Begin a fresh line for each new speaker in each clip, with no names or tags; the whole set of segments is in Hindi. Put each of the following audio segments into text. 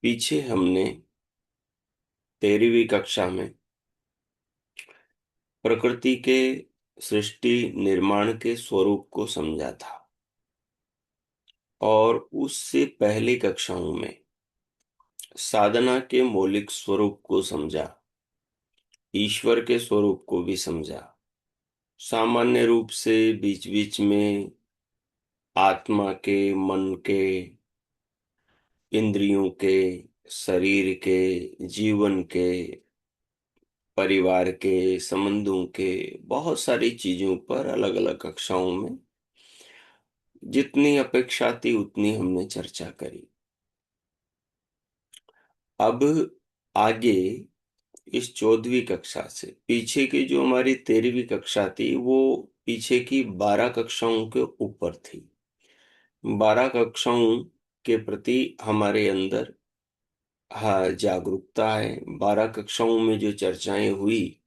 पीछे हमने 13वीं कक्षा में प्रकृति के सृष्टि निर्माण के स्वरूप को समझा था और उससे पहली कक्षाओं में साधना के मौलिक स्वरूप को समझा, ईश्वर के स्वरूप को भी समझा। सामान्य रूप से बीच बीच में आत्मा के, मन के, इंद्रियों के, शरीर के, जीवन के, परिवार के, संबंधों के, बहुत सारी चीजों पर अलग अलग कक्षाओं में जितनी अपेक्षा थी उतनी हमने चर्चा करी। अब आगे इस 14वीं कक्षा से पीछे की जो हमारी 13वीं कक्षा थी वो पीछे की 12 कक्षाओं के ऊपर थी। 12 कक्षाओं के प्रति हमारे अंदर हाँ जागरूकता है। 12 कक्षाओं में जो चर्चाएं हुई,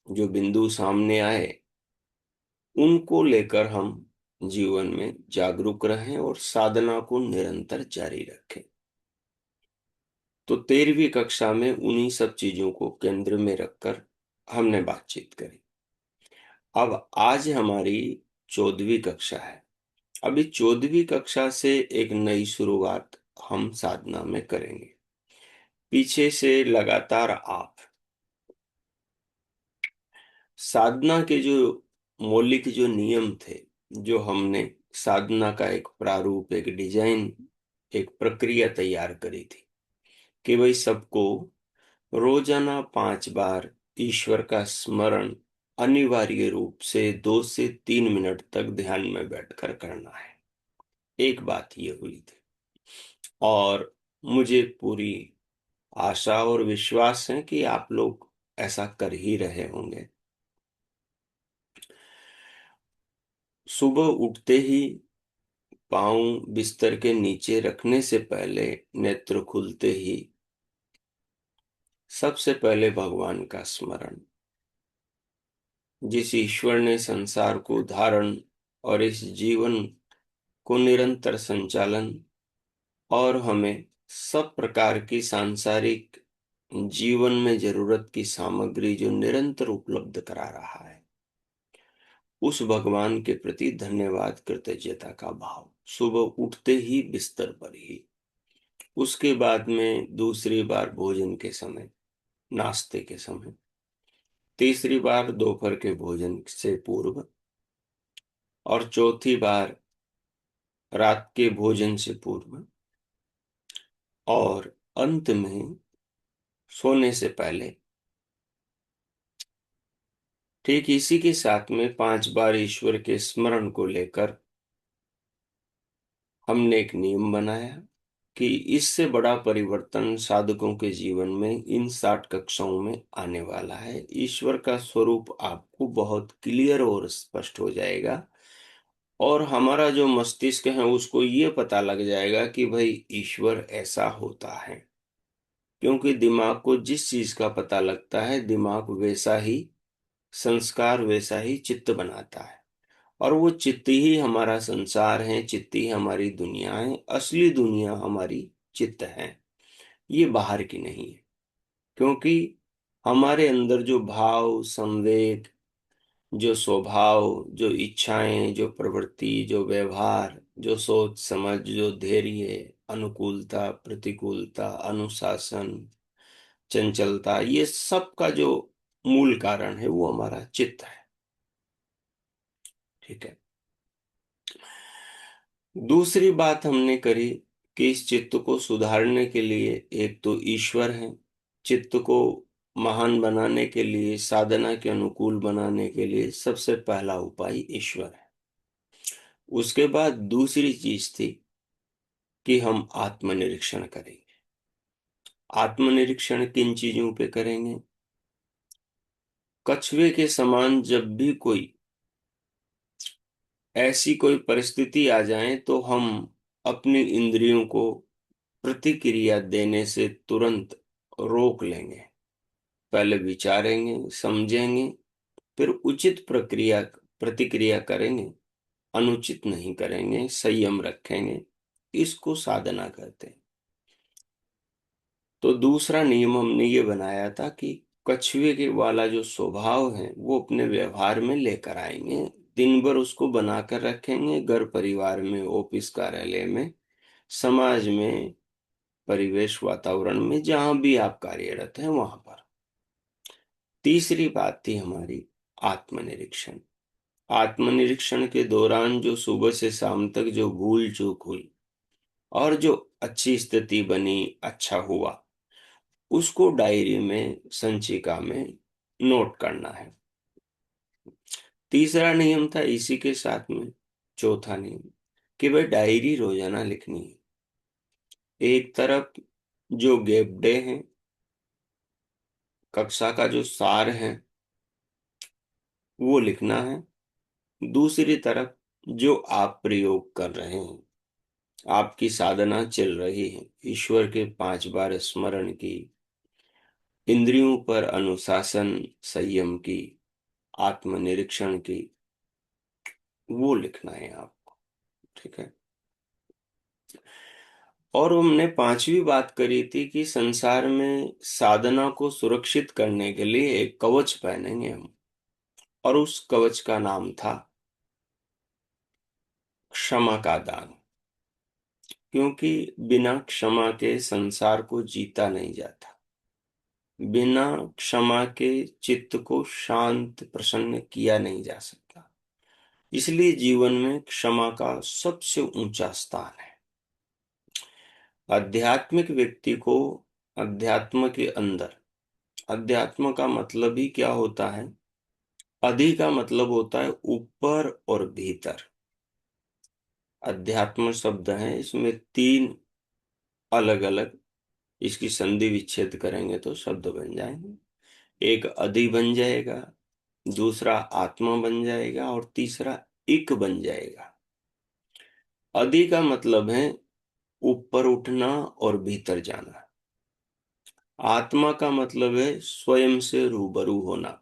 जो बिंदु सामने आए, उनको लेकर हम जीवन में जागरूक रहें और साधना को निरंतर जारी रखें। तो 13वीं कक्षा में उन्हीं सब चीजों को केंद्र में रखकर हमने बातचीत करी। अब आज हमारी 14वीं कक्षा है। अभी 14वीं कक्षा से एक नई शुरुआत हम साधना में करेंगे। पीछे से लगातार आप साधना के जो मौलिक जो नियम थे, जो हमने साधना का एक प्रारूप, एक डिजाइन, एक प्रक्रिया तैयार करी थी कि भाई सबको रोजाना 5 बार ईश्वर का स्मरण अनिवार्य रूप से 2 से 3 मिनट तक ध्यान में बैठकर करना है। एक बात ये हुई थी और मुझे पूरी आशा और विश्वास है कि आप लोग ऐसा कर ही रहे होंगे। सुबह उठते ही पांव बिस्तर के नीचे रखने से पहले, नेत्र खुलते ही सबसे पहले भगवान का स्मरण, जिस ईश्वर ने संसार को धारण और इस जीवन को निरंतर संचालन और हमें सब प्रकार की सांसारिक जीवन में जरूरत की सामग्री जो निरंतर उपलब्ध करा रहा है, उस भगवान के प्रति धन्यवाद, कृतज्ञता का भाव सुबह उठते ही बिस्तर पर ही। उसके बाद में दूसरी बार भोजन के समय, नाश्ते के समय, तीसरी बार दोपहर के भोजन से पूर्व और चौथी बार रात के भोजन से पूर्व और अंत में सोने से पहले। ठीक इसी के साथ में 5 बार ईश्वर के स्मरण को लेकर हमने एक नियम बनाया कि इससे बड़ा परिवर्तन साधकों के जीवन में इन 60 कक्षाओं में आने वाला है। ईश्वर का स्वरूप आपको बहुत क्लियर और स्पष्ट हो जाएगा और हमारा जो मस्तिष्क है उसको ये पता लग जाएगा कि भाई ईश्वर ऐसा होता है। क्योंकि दिमाग को जिस चीज का पता लगता है, दिमाग वैसा ही संस्कार, वैसा ही चित्त बनाता है और वो चित्त ही हमारा संसार है, चित्त ही हमारी दुनिया है। असली दुनिया हमारी चित्त है, ये बाहर की नहीं है। क्योंकि हमारे अंदर जो भाव, संवेग, जो स्वभाव, जो इच्छाएं, जो प्रवृत्ति, जो व्यवहार, जो सोच समझ, जो धैर्य, अनुकूलता, प्रतिकूलता, अनुशासन, चंचलता, ये सब का जो मूल कारण है वो हमारा चित्त है। ठीक है। दूसरी बात हमने करी कि इस चित्त को सुधारने के लिए एक तो ईश्वर है, चित्त को महान बनाने के लिए, साधना के अनुकूल बनाने के लिए सबसे पहला उपाय ईश्वर है। उसके बाद दूसरी चीज थी कि हम आत्मनिरीक्षण करेंगे। आत्मनिरीक्षण किन चीजों पे करेंगे? कछुए के समान जब भी कोई ऐसी कोई परिस्थिति आ जाए तो हम अपनी इंद्रियों को प्रतिक्रिया देने से तुरंत रोक लेंगे। पहले विचारेंगे, समझेंगे, फिर उचित प्रक्रिया प्रतिक्रिया करेंगे, अनुचित नहीं करेंगे, संयम रखेंगे। इसको साधना कहते हैं। तो दूसरा नियम हमने ये बनाया था कि कछुए के वाला जो स्वभाव है वो अपने व्यवहार में लेकर आएंगे। दिन भर उसको बनाकर रखेंगे, घर परिवार में, ऑफिस कार्यालय में, समाज में, परिवेश वातावरण में, जहां भी आप कार्यरत हैं वहां पर। तीसरी बात थी हमारी आत्मनिरीक्षण। आत्मनिरीक्षण के दौरान जो सुबह से शाम तक जो भूल चूक हुई और जो अच्छी स्थिति बनी, अच्छा हुआ, उसको डायरी में, संचिका में नोट करना है। तीसरा नियम था इसी के साथ में चौथा नियम कि भाई डायरी रोजाना लिखनी है। एक तरफ जो गैप डे है, कक्षा का जो सार है वो लिखना है। दूसरी तरफ जो आप प्रयोग कर रहे हैं, आपकी साधना चल रही है, ईश्वर के 5 बार स्मरण की, इंद्रियों पर अनुशासन, संयम की, आत्मनिरीक्षण की, वो लिखना है आपको। ठीक है। और हमने पांचवी बात करी थी कि संसार में साधना को सुरक्षित करने के लिए एक कवच पहनेंगे हम, और उस कवच का नाम था क्षमा का दान। क्योंकि बिना क्षमा के संसार को जीता नहीं जाता। बिना क्षमा के चित्त को शांत प्रसन्न किया नहीं जा सकता। इसलिए जीवन में क्षमा का सबसे ऊंचा स्थान है। आध्यात्मिक व्यक्ति को अध्यात्म के अंदर, अध्यात्म का मतलब ही क्या होता है? अधि का मतलब होता है ऊपर और भीतर। अध्यात्म शब्द है, इसमें 3 अलग अलग, इसकी संधि विच्छेद करेंगे तो शब्द बन जाएंगे। एक अधि बन जाएगा, दूसरा आत्मा बन जाएगा, और तीसरा इक बन जाएगा। अधि का मतलब है ऊपर उठना और भीतर जाना। आत्मा का मतलब है स्वयं से रूबरू होना,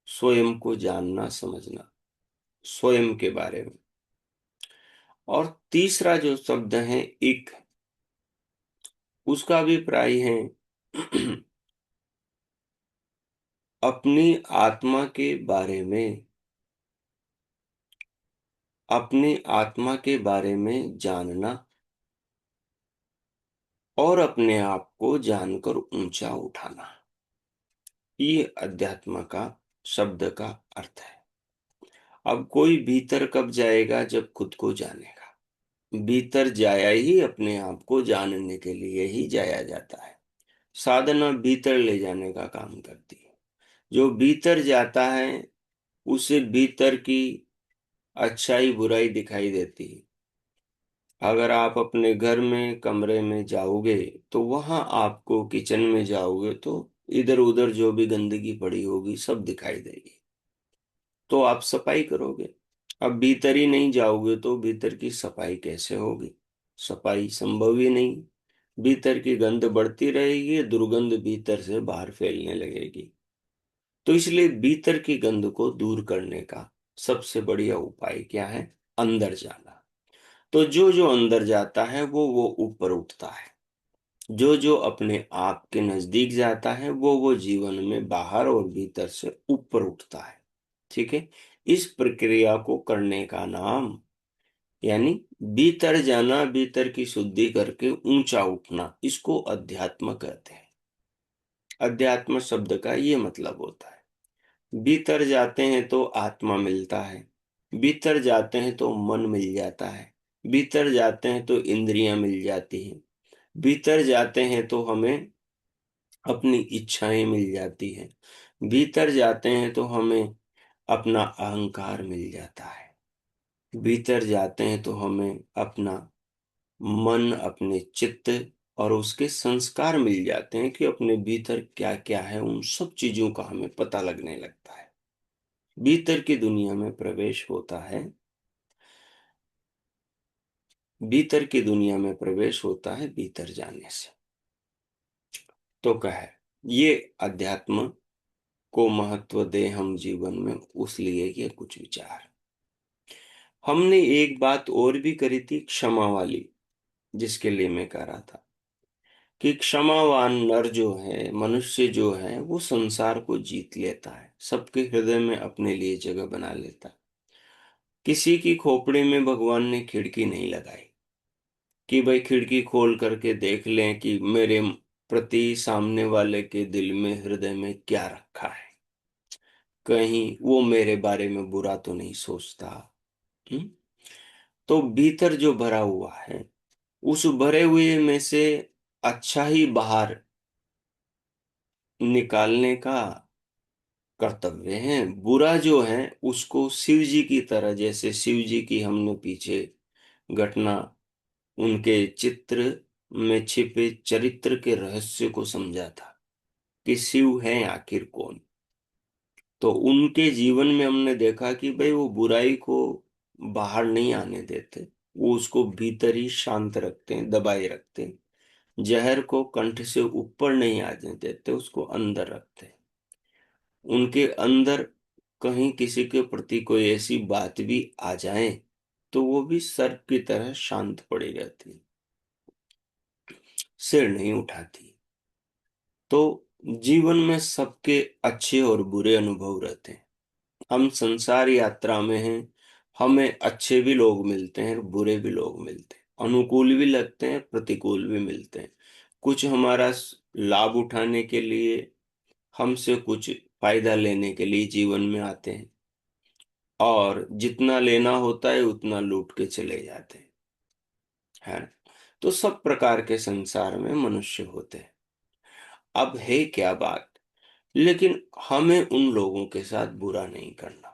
स्वयं को जानना समझना, स्वयं के बारे में। और तीसरा जो शब्द है इक, उसका अभिप्राय है अपनी आत्मा के बारे में, अपनी आत्मा के बारे में जानना और अपने आप को जानकर ऊंचा उठाना। ये अध्यात्म का शब्द का अर्थ है। अब कोई भीतर कब जाएगा? जब खुद को जानेगा। भीतर जाया ही अपने आप को जानने के लिए ही जाया जाता है। साधना भीतर ले जाने का काम करती है। जो भीतर जाता है उसे भीतर की अच्छाई बुराई दिखाई देती है। अगर आप अपने घर में कमरे में जाओगे तो वहां आपको, किचन में जाओगे तो इधर उधर जो भी गंदगी पड़ी होगी सब दिखाई देगी, तो आप सफाई करोगे। अब भीतर ही नहीं जाओगे तो भीतर की सफाई कैसे होगी? सफाई संभव ही नहीं। भीतर की गंध बढ़ती रहेगी, दुर्गंध भीतर से बाहर फैलने लगेगी। तो इसलिए भीतर की गंध को दूर करने का सबसे बढ़िया उपाय क्या है? अंदर जाना। तो जो जो अंदर जाता है वो ऊपर उठता है। जो जो अपने आप के नजदीक जाता है वो जीवन में बाहर और भीतर से ऊपर उठता है। ठीक है। इस प्रक्रिया को करने का नाम, यानी भीतर जाना, भीतर की शुद्धि करके ऊंचा उठना, इसको अध्यात्म कहते हैं। अध्यात्म शब्द का ये मतलब होता है। भीतर जाते हैं तो आत्मा मिलता है, भीतर जाते हैं तो मन मिल जाता है, भीतर जाते हैं तो इंद्रियां मिल जाती हैं, भीतर जाते हैं तो हमें अपनी इच्छाएं मिल जाती हैं, भीतर जाते हैं तो हमें अपना अहंकार मिल जाता है, भीतर जाते हैं तो हमें अपना मन, अपने चित्त और उसके संस्कार मिल जाते हैं कि अपने भीतर क्या क्या है, उन सब चीजों का हमें पता लगने लगता है। भीतर की दुनिया में प्रवेश होता है, भीतर की दुनिया में प्रवेश होता है भीतर जाने से। तो कहे ये अध्यात्म को महत्व दे हम जीवन में, उस लिए ये कुछ विचार। हमने एक बात और भी करी थी, क्षमा वाली, जिसके लिए मैं कह रहा था कि क्षमावान नर जो है, मनुष्य जो है, वो संसार को जीत लेता है, सबके हृदय में अपने लिए जगह बना लेता है। किसी की खोपड़ी में भगवान ने खिड़की नहीं लगाई कि भाई खिड़की खोल करके देख लें कि मेरे प्रति सामने वाले के दिल में, हृदय में क्या रखा है, कहीं वो मेरे बारे में बुरा तो नहीं सोचता। हम्म? तो भीतर जो भरा हुआ है, उस भरे हुए में से अच्छा ही बाहर निकालने का कर्तव्य है। बुरा जो है उसको शिव जी की तरह, जैसे शिव जी की हमने पीछे घटना, उनके चित्र में छिपे चरित्र के रहस्य को समझा था कि शिव है आखिर कौन। तो उनके जीवन में हमने देखा कि भाई वो बुराई को बाहर नहीं आने देते, वो उसको भीतर ही शांत रखते हैं, दबाए रखते हैं। जहर को कंठ से ऊपर नहीं आने देते, उसको अंदर रखते हैं। उनके अंदर कहीं किसी के प्रति कोई ऐसी बात भी आ जाए तो वो भी सर्प की तरह शांत पड़ी रहती, सिर नहीं उठाती। तो जीवन में सबके अच्छे और बुरे अनुभव रहते हैं। हम संसार यात्रा में हैं, हमें अच्छे भी लोग मिलते हैं, बुरे भी लोग मिलते हैं, अनुकूल भी लगते हैं, प्रतिकूल भी मिलते हैं। कुछ हमारा लाभ उठाने के लिए, हमसे कुछ फायदा लेने के लिए जीवन में आते हैं, और जितना लेना होता है उतना लूट के चले जाते हैं, है ना? तो सब प्रकार के संसार में मनुष्य होते हैं। अब है क्या बात, लेकिन हमें उन लोगों के साथ बुरा नहीं करना,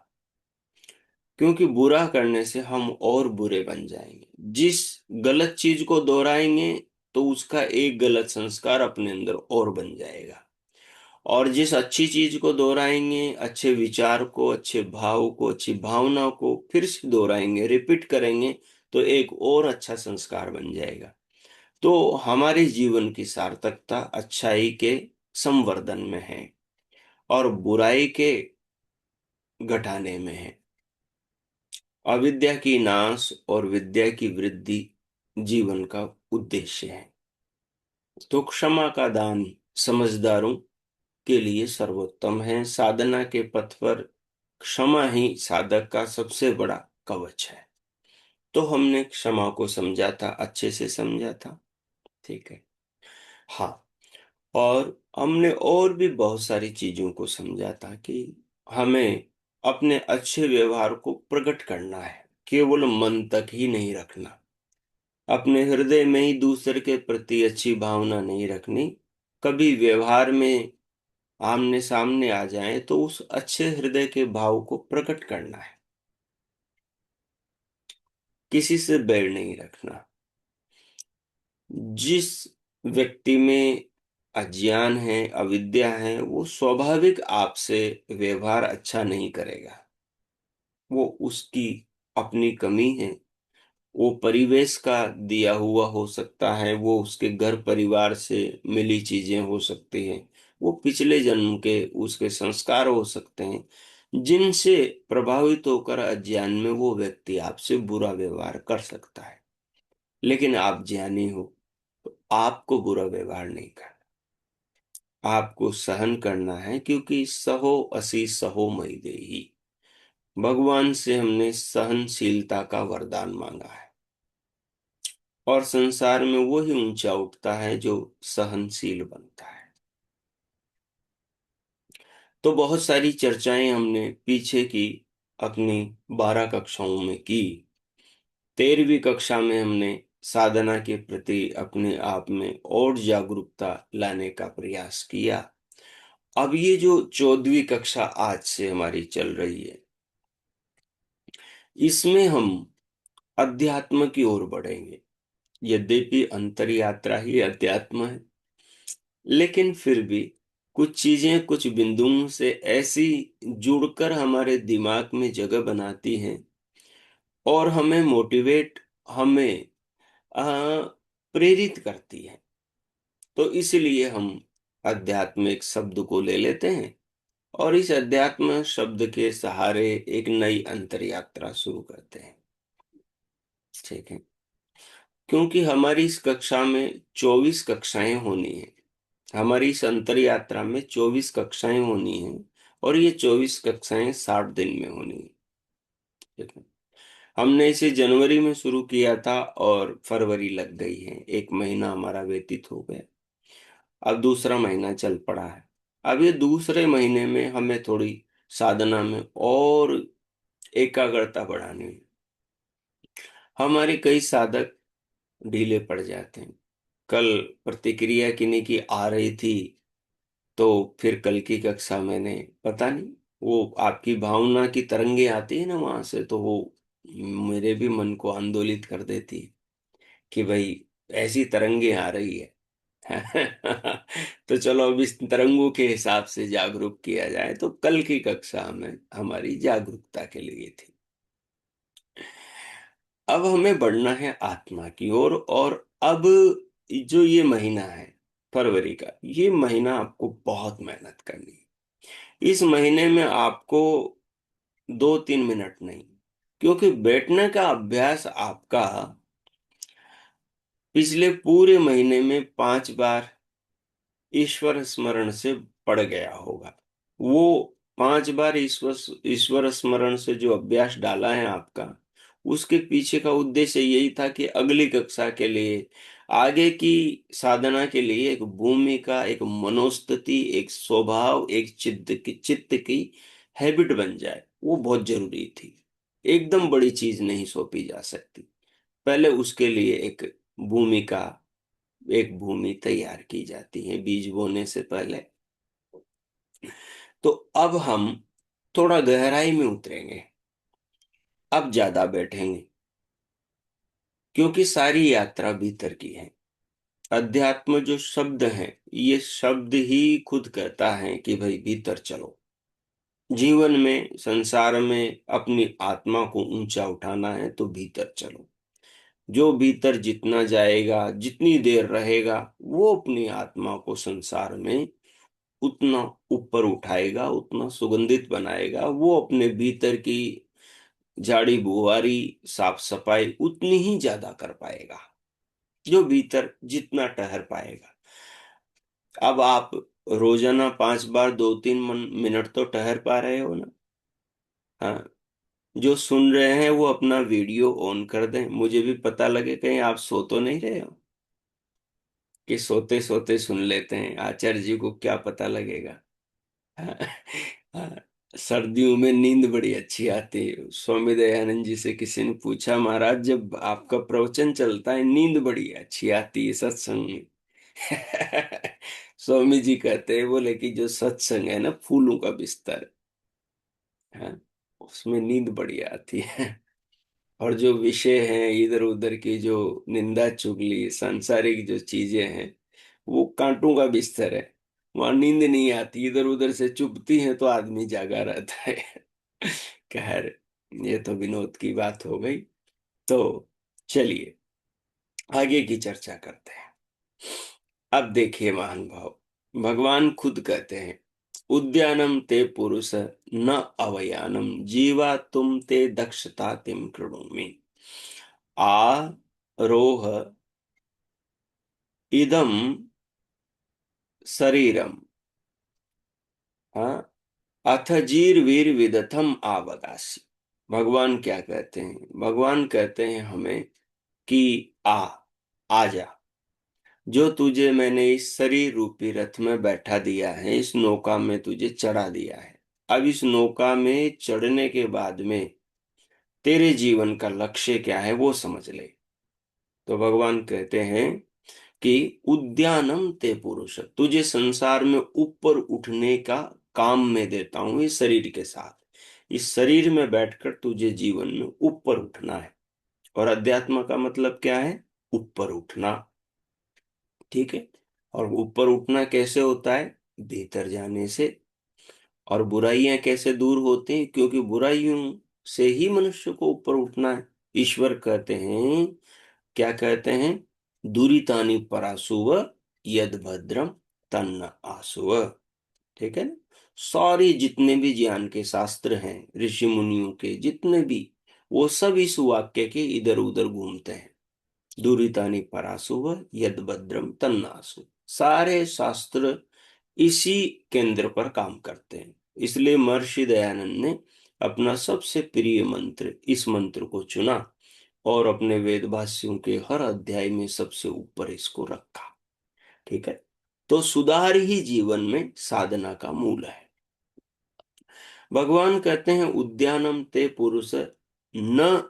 क्योंकि बुरा करने से हम और बुरे बन जाएंगे। जिस गलत चीज को दोहराएंगे तो उसका एक गलत संस्कार अपने अंदर और बन जाएगा, और जिस अच्छी चीज को दोहराएंगे, अच्छे विचार को, अच्छे भाव को, अच्छी भावना को फिर से दोहराएंगे, रिपीट करेंगे, तो एक और अच्छा संस्कार बन जाएगा। तो हमारे जीवन की सार्थकता अच्छाई के संवर्धन में है और बुराई के घटाने में है। अविद्या की नाश और विद्या की वृद्धि जीवन का उद्देश्य है। तो क्षमा का दान समझदारों के लिए सर्वोत्तम है। साधना के पथ पर क्षमा ही साधक का सबसे बड़ा कवच है। तो हमने क्षमा को समझा था, अच्छे से समझा था, ठीक है। हाँ, और हमने और भी बहुत सारी चीजों को समझा था कि हमें अपने अच्छे व्यवहार को प्रकट करना है, केवल मन तक ही नहीं रखना। अपने हृदय में ही दूसरे के प्रति अच्छी भावना नहीं रखनी। कभी व्यवहार में आमने सामने आ जाए तो उस अच्छे हृदय के भाव को प्रकट करना है, किसी से बैर नहीं रखना। जिस व्यक्ति में अज्ञान है, अविद्या है, वो स्वाभाविक आपसे व्यवहार अच्छा नहीं करेगा। वो उसकी अपनी कमी है, वो परिवेश का दिया हुआ हो सकता है, वो उसके घर परिवार से मिली चीजें हो सकती हैं, वो पिछले जन्म के उसके संस्कार हो सकते हैं, जिनसे प्रभावित होकर अज्ञान में वो व्यक्ति आपसे बुरा व्यवहार कर सकता है। लेकिन आप ज्ञानी हो, तो आपको बुरा व्यवहार नहीं करना, आपको सहन करना है, क्योंकि सहो असी सहो मई देही। भगवान से हमने सहनशीलता का वरदान मांगा है, और संसार में वो ही ऊंचा उठता है जो सहनशील बनता है। तो बहुत सारी चर्चाएं हमने पीछे की, अपनी 12 कक्षाओं में की। 13वीं कक्षा में हमने साधना के प्रति अपने आप में और जागरूकता लाने का प्रयास किया। अब ये जो 14वीं कक्षा आज से हमारी चल रही है, इसमें हम अध्यात्म की ओर बढ़ेंगे। यद्यपि अंतर यात्रा ही अध्यात्म है, लेकिन फिर भी कुछ चीजें कुछ बिंदुओं से ऐसी जुड़कर हमारे दिमाग में जगह बनाती हैं और हमें मोटिवेट, हमें प्रेरित करती है। तो इसलिए हम आध्यात्मिक शब्द को ले लेते हैं और इस अध्यात्म शब्द के सहारे एक नई अंतर यात्रा शुरू करते हैं, ठीक है। क्योंकि हमारी इस कक्षा में 24 कक्षाएं होनी है। हमारी इस अंतर यात्रा में 24 कक्षाएं होनी है, और ये 24 कक्षाएं 60 दिन में होनी है। ठीक है। हमने इसे जनवरी में शुरू किया था और फरवरी लग गई है, एक महीना हमारा व्यतीत हो गया। अब दूसरा महीना चल पड़ा है। अब ये दूसरे महीने में हमें थोड़ी साधना में और एकाग्रता बढ़ानी है। हमारे कई साधक ढीले पड़ जाते हैं। कल प्रतिक्रिया किन्हीं की आ रही थी, तो फिर कल की कक्षा मैंने, पता नहीं, वो आपकी भावना की तरंगे आती है ना वहां से, तो वो मेरे भी मन को आंदोलित कर देती है कि भाई ऐसी तरंगे आ रही है। तो चलो अब इस तरंगों के हिसाब से जागरूक किया जाए। तो कल की कक्षा में हमारी जागरूकता के लिए थी। अब हमें बढ़ना है आत्मा की ओर। और अब जो ये महीना है फरवरी का, ये महीना आपको बहुत मेहनत करनी है। इस महीने में आपको 2-3 मिनट नहीं, क्योंकि बैठने का अभ्यास आपका पिछले पूरे महीने में 5 बार ईश्वर स्मरण से पड़ गया होगा। वो 5 बार ईश्वर ईश्वर स्मरण से जो अभ्यास डाला है आपका, उसके पीछे का उद्देश्य यही था कि अगली कक्षा के लिए, आगे की साधना के लिए एक भूमिका, एक मनोस्थिति, एक स्वभाव, एक चित्त की हैबिट बन जाए। वो बहुत जरूरी थी। एकदम बड़ी चीज नहीं सौंपी जा सकती। पहले उसके लिए एक भूमिका, एक भूमि तैयार की जाती है बीज बोने से पहले। तो अब हम थोड़ा गहराई में उतरेंगे। अब ज्यादा बैठेंगे, क्योंकि सारी यात्रा भीतर की है। अध्यात्म जो शब्द है, ये शब्द ही खुद कहता है कि भाई भीतर चलो। जीवन में, संसार में अपनी आत्मा को ऊंचा उठाना है तो भीतर चलो। जो भीतर जितना जाएगा, जितनी देर रहेगा, वो अपनी आत्मा को संसार में उतना ऊपर उठाएगा, उतना सुगंधित बनाएगा। वो अपने भीतर की झाड़ी बुहारी, साफ सफाई उतनी ही ज्यादा कर पाएगा, जो भीतर जितना टहर पाएगा। अब आप रोजाना 5 बार 2-3 मिनट तो टहर पा रहे हो ना? हाँ। जो सुन रहे हैं वो अपना वीडियो ऑन कर दें, मुझे भी पता लगे कहीं आप सो तो नहीं रहे हो, कि सोते सोते सुन लेते हैं। आचार्य जी को क्या पता लगेगा। हाँ, सर्दियों में नींद बड़ी अच्छी आती है। स्वामी दयानंद जी से किसी ने पूछा, महाराज जब आपका प्रवचन चलता है नींद बड़ी अच्छी आती है सत्संग में। स्वामी जी कहते हैं, बोले कि जो सत्संग है ना, फूलों का बिस्तर है, उसमें नींद बड़ी आती है। और जो विषय हैं इधर उधर की, जो निंदा चुगली सांसारिक जो चीजें हैं, वो कांटों का बिस्तर है, वहां नींद नहीं आती। इधर उधर से चुभती है तो आदमी जागा रहता है। खैर, ये तो विनोद की बात हो गई। तो चलिए आगे की चर्चा करते हैं। अब देखिए महान भाव, भगवान खुद कहते हैं, उद्यानम ते पुरुष न अवयानम जीवा तुम ते दक्षता तिम कृणुमि रोह इदम शरीरम, हाँ, अथ जीर वीर विदथम आवदासी। भगवान क्या कहते हैं? भगवान कहते हैं हमें कि आ आ जा, जो तुझे मैंने इस शरीर रूपी रथ में बैठा दिया है, इस नौका में तुझे चढ़ा दिया है। अब इस नौका में चढ़ने के बाद में तेरे जीवन का लक्ष्य क्या है वो समझ ले। तो भगवान कहते हैं कि उद्यानम ते पुरुष, तुझे संसार में ऊपर उठने का काम मैं देता हूं इस शरीर के साथ। इस शरीर में बैठकर तुझे जीवन में ऊपर उठना है। और अध्यात्म का मतलब क्या है? ऊपर उठना। ठीक है। और ऊपर उठना कैसे होता है? भीतर जाने से। और बुराइयां कैसे दूर होती हैं? क्योंकि बुराइयों से ही मनुष्य को ऊपर उठना है। ईश्वर कहते हैं, क्या कहते हैं? दुरितानि परासुव यद भद्रम तन्न आसुव। ठीक है ना? सारे जितने भी ज्ञान के शास्त्र हैं, ऋषि मुनियों के जितने भी, वो सब इस वाक्य के इधर उधर घूमते हैं। दुरितानि परासुव यद भद्रम तन्नासु। सारे शास्त्र इसी केंद्र पर काम करते हैं। इसलिए महर्षि दयानंद ने अपना सबसे प्रिय मंत्र इस मंत्र को चुना और अपने वेद भाष्यों के हर अध्याय में सबसे ऊपर इसको रखा। ठीक है। तो सुधार ही जीवन में साधना का मूल है। भगवान कहते हैं उद्यानम ते पुरुष न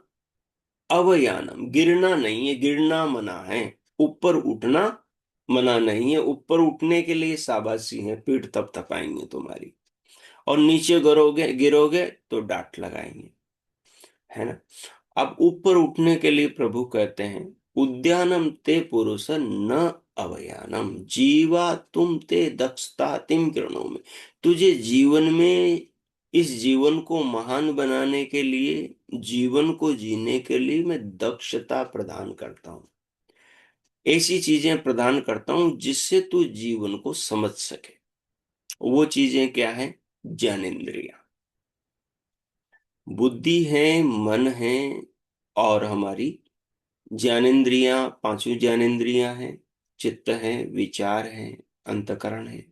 अवयानम। गिरना नहीं है, गिरना मना है। ऊपर उठना मना नहीं है। ऊपर उठने के लिए शाबाशी है, पीठ थपथपाएंगे तुम्हारी। और नीचे गिरोगे गिरोगे तो डांट लगाएंगे, है ना। अब ऊपर उठने के लिए प्रभु कहते हैं उद्यानम ते पुरुष न अवयानम जीवा तुम ते दक्षता तिम किरणों में। तुझे जीवन में, इस जीवन को महान बनाने के लिए, जीवन को जीने के लिए मैं दक्षता प्रदान करता हूं। ऐसी चीजें प्रदान करता हूं जिससे तू जीवन को समझ सके। वो चीजें क्या है? ज्ञानेंद्रियां, बुद्धि है, मन है, और हमारी ज्ञानेंद्रियां, पांचों ज्ञानेंद्रियां हैं। चित्त है, विचार है, अंतकरण है।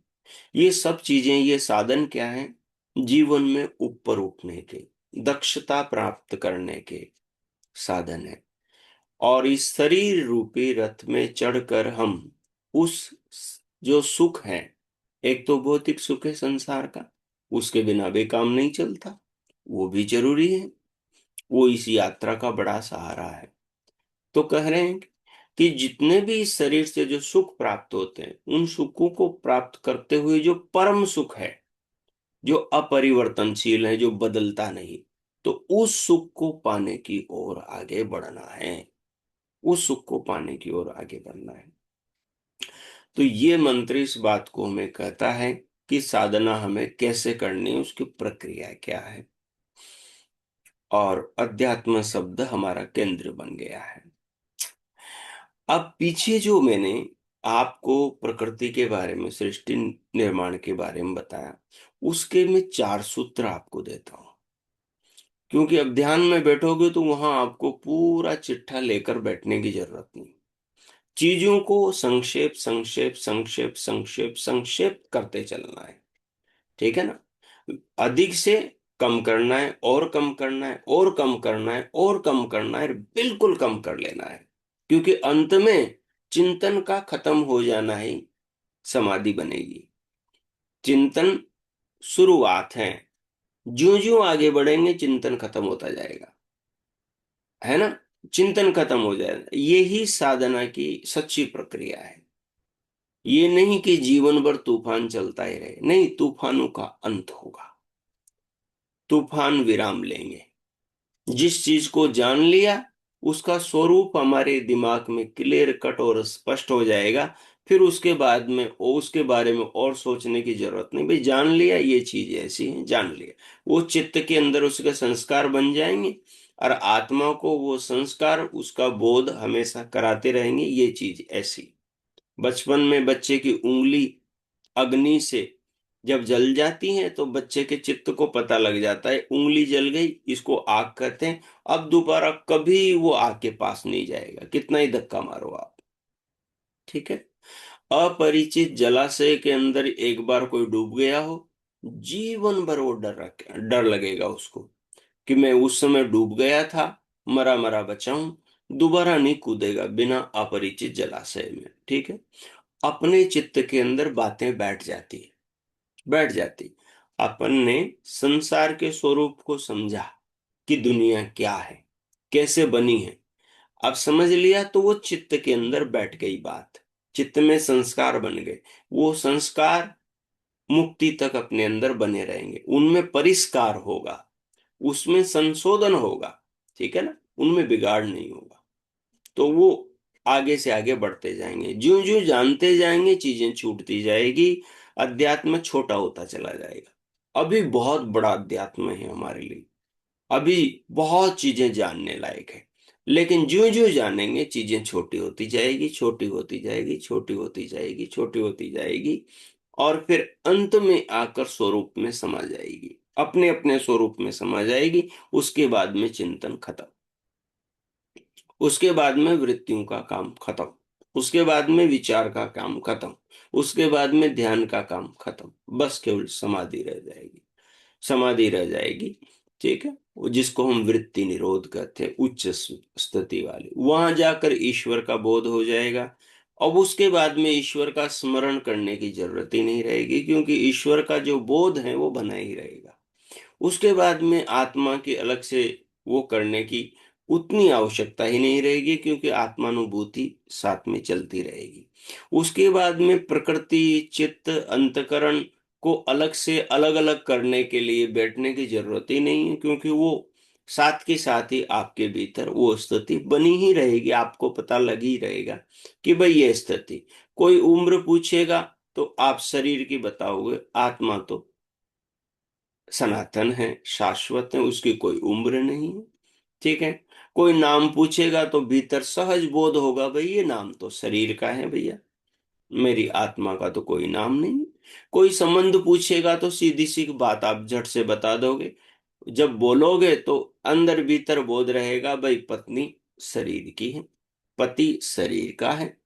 ये सब चीजें, ये साधन क्या है? जीवन में ऊपर उठने के, दक्षता प्राप्त करने के साधन है। और इस शरीर रूपी रथ में चढ़कर हम उस, जो सुख है, एक तो भौतिक सुख है संसार का, उसके बिना भी काम नहीं चलता, वो भी जरूरी है। वो इस यात्रा का बड़ा सहारा है। तो कह रहे हैं कि जितने भी इस शरीर से जो सुख प्राप्त होते हैं, उन सुखों को प्राप्त करते हुए जो परम सुख है, जो अपरिवर्तनशील है, जो बदलता नहीं, तो उस सुख को पाने की ओर आगे बढ़ना है। उस सुख को पाने की ओर आगे बढ़ना है। तो ये मंत्र इस बात को हमें कहता है कि साधना हमें कैसे करनी है, उसकी प्रक्रिया क्या है। और अध्यात्म शब्द हमारा केंद्र बन गया है। अब पीछे जो मैंने आपको प्रकृति के बारे में, सृष्टि निर्माण के बारे में बताया, उसके मैं 4 सूत्र आपको देता हूं। क्योंकि अब ध्यान में बैठोगे तो वहां आपको पूरा चिट्ठा लेकर बैठने की जरूरत नहीं। चीजों को संक्षेप संक्षेप संक्षेप संक्षेप संक्षेप करते चलना है। ठीक है ना। अधिक से कम करना है, और कम करना है, और कम करना है, और कम करना है, बिल्कुल कम कर लेना है। क्योंकि अंत में चिंतन का खत्म हो जाना ही समाधि बनेगी। चिंतन शुरुआत है, ज्यों ज्यों आगे बढ़ेंगे चिंतन खत्म होता जाएगा, है ना। चिंतन खत्म हो जाएगा, यही साधना की सच्ची प्रक्रिया है। ये नहीं कि जीवन भर तूफान चलता ही रहे, नहीं, तूफानों का अंत होगा। तूफान विराम लेंगे। जिस चीज को जान लिया, उसका स्वरूप हमारे दिमाग में क्लियर कट और स्पष्ट हो जाएगा। फिर उसके बाद में उसके बारे में और सोचने की जरूरत नहीं। भाई जान लिया, ये चीज ऐसी है, जान लिया। वो चित्त के अंदर उसके संस्कार बन जाएंगे, और आत्मा को वो संस्कार, उसका बोध हमेशा कराते रहेंगे, ये चीज ऐसी। बचपन में बच्चे की उंगली अग्नि से जब जल जाती है तो बच्चे के चित्त को पता लग जाता है उंगली जल गई, इसको आग कहते हैं। अब दोबारा कभी वो आग के पास नहीं जाएगा, कितना ही धक्का मारो आप। ठीक है। अपरिचित जलाशय के अंदर एक बार कोई डूब गया हो, जीवन भर वो डर लगेगा उसको कि मैं उस समय डूब गया था, मरा मरा बचाऊं। दोबारा नहीं कूदेगा बिना अपरिचित जलाशय में। ठीक है। अपने चित्त के अंदर बातें बैठ जाती है, बैठ जाती। अपन ने संसार के स्वरूप को समझा कि दुनिया क्या है, कैसे बनी है। अब समझ लिया तो वो चित्त के अंदर बैठ गई बात। चित्त में संस्कार बन गए। वो संस्कार मुक्ति तक अपने अंदर बने रहेंगे। उनमें परिष्कार होगा, उसमें संशोधन होगा। ठीक है ना। उनमें बिगाड़ नहीं होगा। तो वो आगे से आगे बढ़ते जाएंगे। ज्यों ज्यों जानते जाएंगे चीजें छूटती जाएगी, अध्यात्म छोटा होता चला जाएगा। अभी बहुत बड़ा अध्यात्म है हमारे लिए, अभी बहुत चीजें जानने लायक है। लेकिन ज्यों ज्यों जानेंगे चीजें छोटी होती जाएगी, छोटी होती जाएगी, छोटी होती जाएगी, छोटी होती जाएगी, और फिर अंत में आकर स्वरूप में समा जाएगी, अपने अपने स्वरूप में समा जाएगी। उसके बाद में चिंतन खत्म। उसके बाद में वृत्तियों का काम खत्म, उसके बाद में विचार का काम खत्म, उसके बाद में ध्यान का काम खत्म, बस केवल समाधि रह जाएगी, समाधि रह जाएगी। ठीक है, वो जिसको हम वृत्ति निरोध कहते हैं, उच्च स्थिति वाली, वहां जाकर ईश्वर का बोध हो जाएगा। अब उसके बाद में ईश्वर का स्मरण करने की जरूरत ही नहीं रहेगी, क्योंकि ईश्वर का जो बोध है वो बना ही रहेगा। उसके बाद में आत्मा की अलग से वो करने की उतनी आवश्यकता ही नहीं रहेगी, क्योंकि आत्मानुभूति साथ में चलती रहेगी। उसके बाद में प्रकृति, चित्त, अंतकरण को अलग से अलग अलग करने के लिए बैठने की जरूरत ही नहीं है, क्योंकि वो साथ के साथ ही आपके भीतर वो स्थिति बनी ही रहेगी। आपको पता लग ही रहेगा कि भाई ये स्थिति, कोई उम्र पूछेगा तो आप शरीर की बताओगे, आत्मा तो सनातन है, शाश्वत है, उसकी कोई उम्र नहीं है। ठीक है, कोई नाम पूछेगा तो भीतर सहज बोध होगा, भाई ये नाम तो शरीर का है भैया, मेरी आत्मा का तो कोई नाम नहीं। कोई संबंध पूछेगा तो सीधी सी बात आप झट से बता दोगे, जब बोलोगे तो अंदर भीतर बोध रहेगा, भाई पत्नी शरीर की है, पति शरीर का है,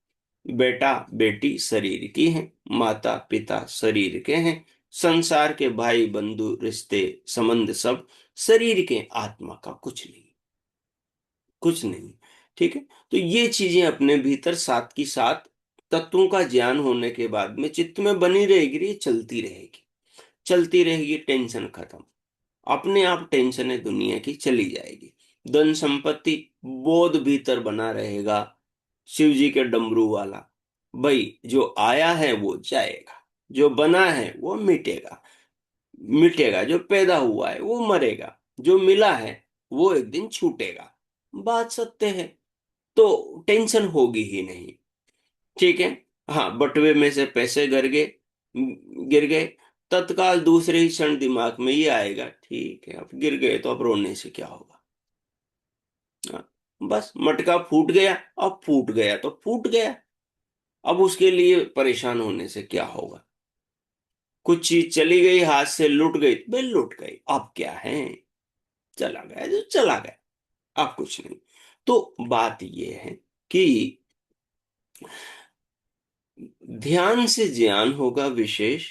बेटा बेटी शरीर की हैं, माता पिता शरीर के हैं, संसार के भाई बंधु रिश्ते संबंध सब शरीर के, आत्मा का कुछ नहीं, कुछ नहीं। ठीक है, तो ये चीजें अपने भीतर साथ की साथ तत्वों का ज्ञान होने के बाद में चित्त में बनी रहेगी, ये चलती रहेगी, चलती रहेगी, टेंशन खत्म, अपने आप टेंशनें दुनिया की चली जाएगी। धन संपत्ति, बोध भीतर बना रहेगा, शिव जी के डमरू वाला, भाई जो आया है वो जाएगा, जो बना है वो मिटेगा, मिटेगा, जो पैदा हुआ है वो मरेगा, जो मिला है वो एक दिन छूटेगा, बात सत्य है। तो टेंशन होगी ही नहीं। ठीक है, हाँ, बटुए में से पैसे गिर गए, तत्काल दूसरे ही क्षण दिमाग में ये आएगा, ठीक है अब गिर गए तो अब रोने से क्या होगा। हाँ, बस मटका फूट गया, अब फूट गया तो फूट गया, अब उसके लिए परेशान होने से क्या होगा। कुछ चीज चली गई हाथ से, लुट गई, भाई लुट गई, अब क्या है, चला गया जो चला गया, अब कुछ नहीं। तो बात ये है कि ध्यान से ज्ञान होगा विशेष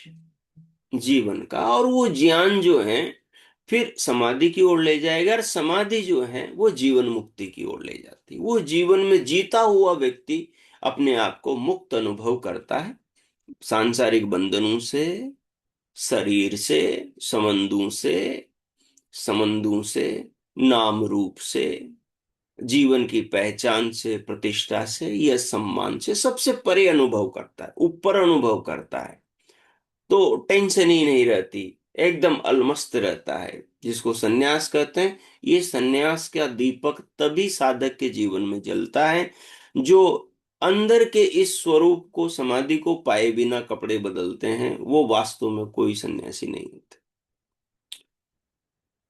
जीवन का, और वो ज्ञान जो है फिर समाधि की ओर ले जाएगा, और समाधि जो है वो जीवन मुक्ति की ओर ले जाती है। वो जीवन में जीता हुआ व्यक्ति अपने आप को मुक्त अनुभव करता है, सांसारिक बंधनों से, शरीर से, संबंधों से, नाम रूप से, जीवन की पहचान से, प्रतिष्ठा से या सम्मान से, सबसे परे अनुभव करता है, ऊपर अनुभव करता है। तो टेंशन ही नहीं रहती, एकदम अलमस्त रहता है, जिसको सन्यास कहते हैं। ये सन्यास का दीपक तभी साधक के जीवन में जलता है, जो अंदर के इस स्वरूप को, समाधि को पाए बिना कपड़े बदलते हैं, वो वास्तव में कोई सन्यासी नहीं होते।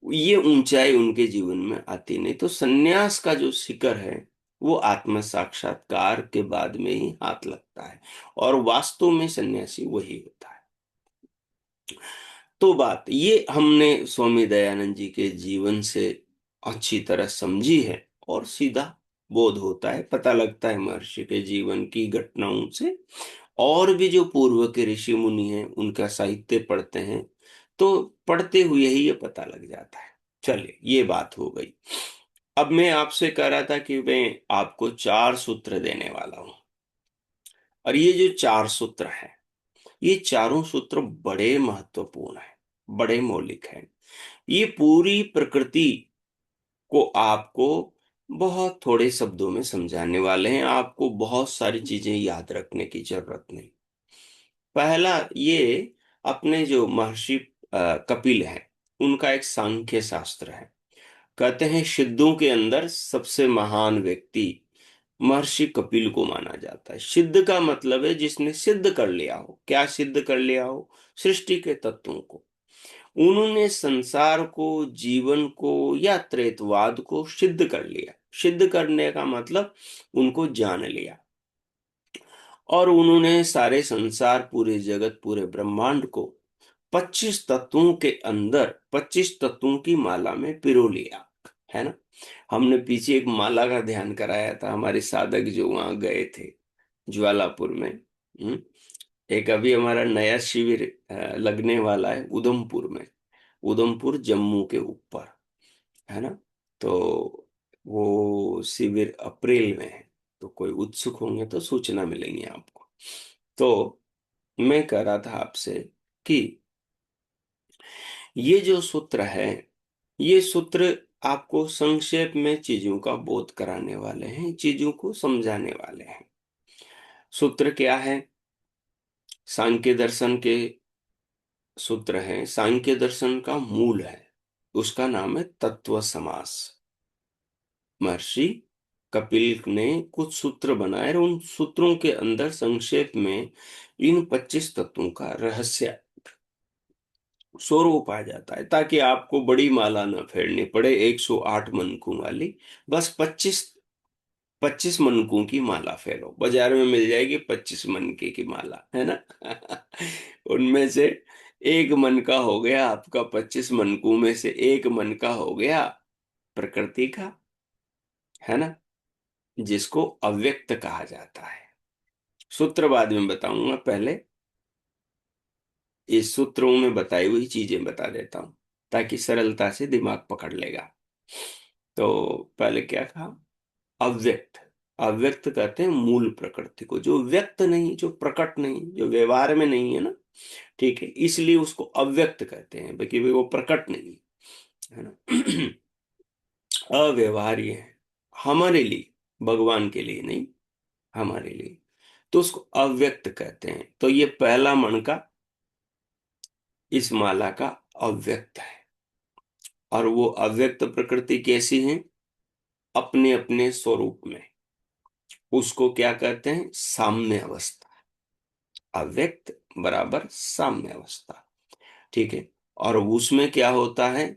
ये ऊंचाई उनके जीवन में आती नहीं। तो सन्यास का जो शिखर है वो आत्म साक्षात्कार के बाद में ही हाथ लगता है, और वास्तव में सन्यासी वही होता है। तो बात ये हमने स्वामी दयानंद जी के जीवन से अच्छी तरह समझी है, और सीधा बोध होता है, पता लगता है महर्षि के जीवन की घटनाओं से, और भी जो पूर्व के ऋषि मुनि हैं उनका साहित्य पढ़ते हैं तो पढ़ते हुए ही ये पता लग जाता है। चलिए, ये बात हो गई। अब मैं आपसे कह रहा था कि मैं आपको 4 सूत्र देने वाला हूं, और ये जो 4 सूत्र हैं, ये चारों सूत्र बड़े महत्वपूर्ण हैं, बड़े मौलिक हैं। ये पूरी प्रकृति को आपको बहुत थोड़े शब्दों में समझाने वाले हैं, आपको बहुत सारी चीजें याद रखने की जरूरत नहीं। पहला ये, अपने जो महर्षि कपिल हैं, उनका एक सांख्य शास्त्र है। कहते हैं सिद्धों के अंदर सबसे महान व्यक्ति महर्षि कपिल को माना जाता है। सिद्ध का मतलब है जिसने सिद्ध कर लिया हो। क्या सिद्ध कर लिया हो? सृष्टि के तत्वों को। उन्होंने संसार को, जीवन को या त्रैतवाद को सिद्ध कर लिया। सिद्ध करने का मतलब उनको जान लिया, और उन्होंने सारे संसार, पूरे जगत, पूरे ब्रह्मांड को 25 तत्वों के अंदर, 25 तत्वों की माला में पिरो लिया, है ना। हमने पीछे एक माला का ध्यान कराया था, हमारे साधक जो वहां गए थे ज्वालापुर में। एक अभी हमारा नया शिविर लगने वाला है उधमपुर में, उधमपुर जम्मू के ऊपर, है ना। तो वो शिविर अप्रैल में है, तो कोई उत्सुक होंगे तो सूचना मिलेंगी आपको। तो मैं कह रहा था आपसे कि ये जो सूत्र है, ये सूत्र आपको संक्षेप में चीजों का बोध कराने वाले हैं, चीजों को समझाने वाले हैं। सूत्र क्या है? सांख्य दर्शन के सूत्र हैं, सांख्य दर्शन का मूल है, उसका नाम है तत्व समास। महर्षि कपिल ने कुछ सूत्र बनाए और उन सूत्रों के अंदर संक्षेप में इन 25 तत्वों का रहस्य स्वरूप आ जाता है, ताकि आपको बड़ी माला न फेरनी पड़े 108 मनकों वाली। बस 25 मनकों की माला फेरो, बाजार में मिल जाएगी 25 मनके की माला, है ना। उनमें से एक मन का हो गया आपका, 25 मनकों में से एक मन का हो गया प्रकृति का, है ना, जिसको अव्यक्त कहा जाता है। सूत्र बाद में बताऊंगा, पहले इस सूत्रों में बताई हुई चीजें बता देता हूं, ताकि सरलता से दिमाग पकड़ लेगा। तो पहले क्या कहा? अव्यक्त। अव्यक्त कहते हैं मूल प्रकृति को, जो व्यक्त नहीं, जो प्रकट नहीं, जो व्यवहार में नहीं है ना, ठीक है, इसलिए उसको अव्यक्त कहते हैं, क्योंकि वो प्रकट नहीं है ना। अव्यवहार्य है हमारे लिए, भगवान के लिए नहीं, हमारे लिए, तो उसको अव्यक्त कहते हैं। तो ये पहला मन का इस माला का अव्यक्त है। और वो अव्यक्त प्रकृति कैसी है? अपने अपने स्वरूप में, उसको क्या कहते हैं? साम्य अवस्था। अव्यक्त बराबर साम्य अवस्था, ठीक है। और उसमें क्या होता है?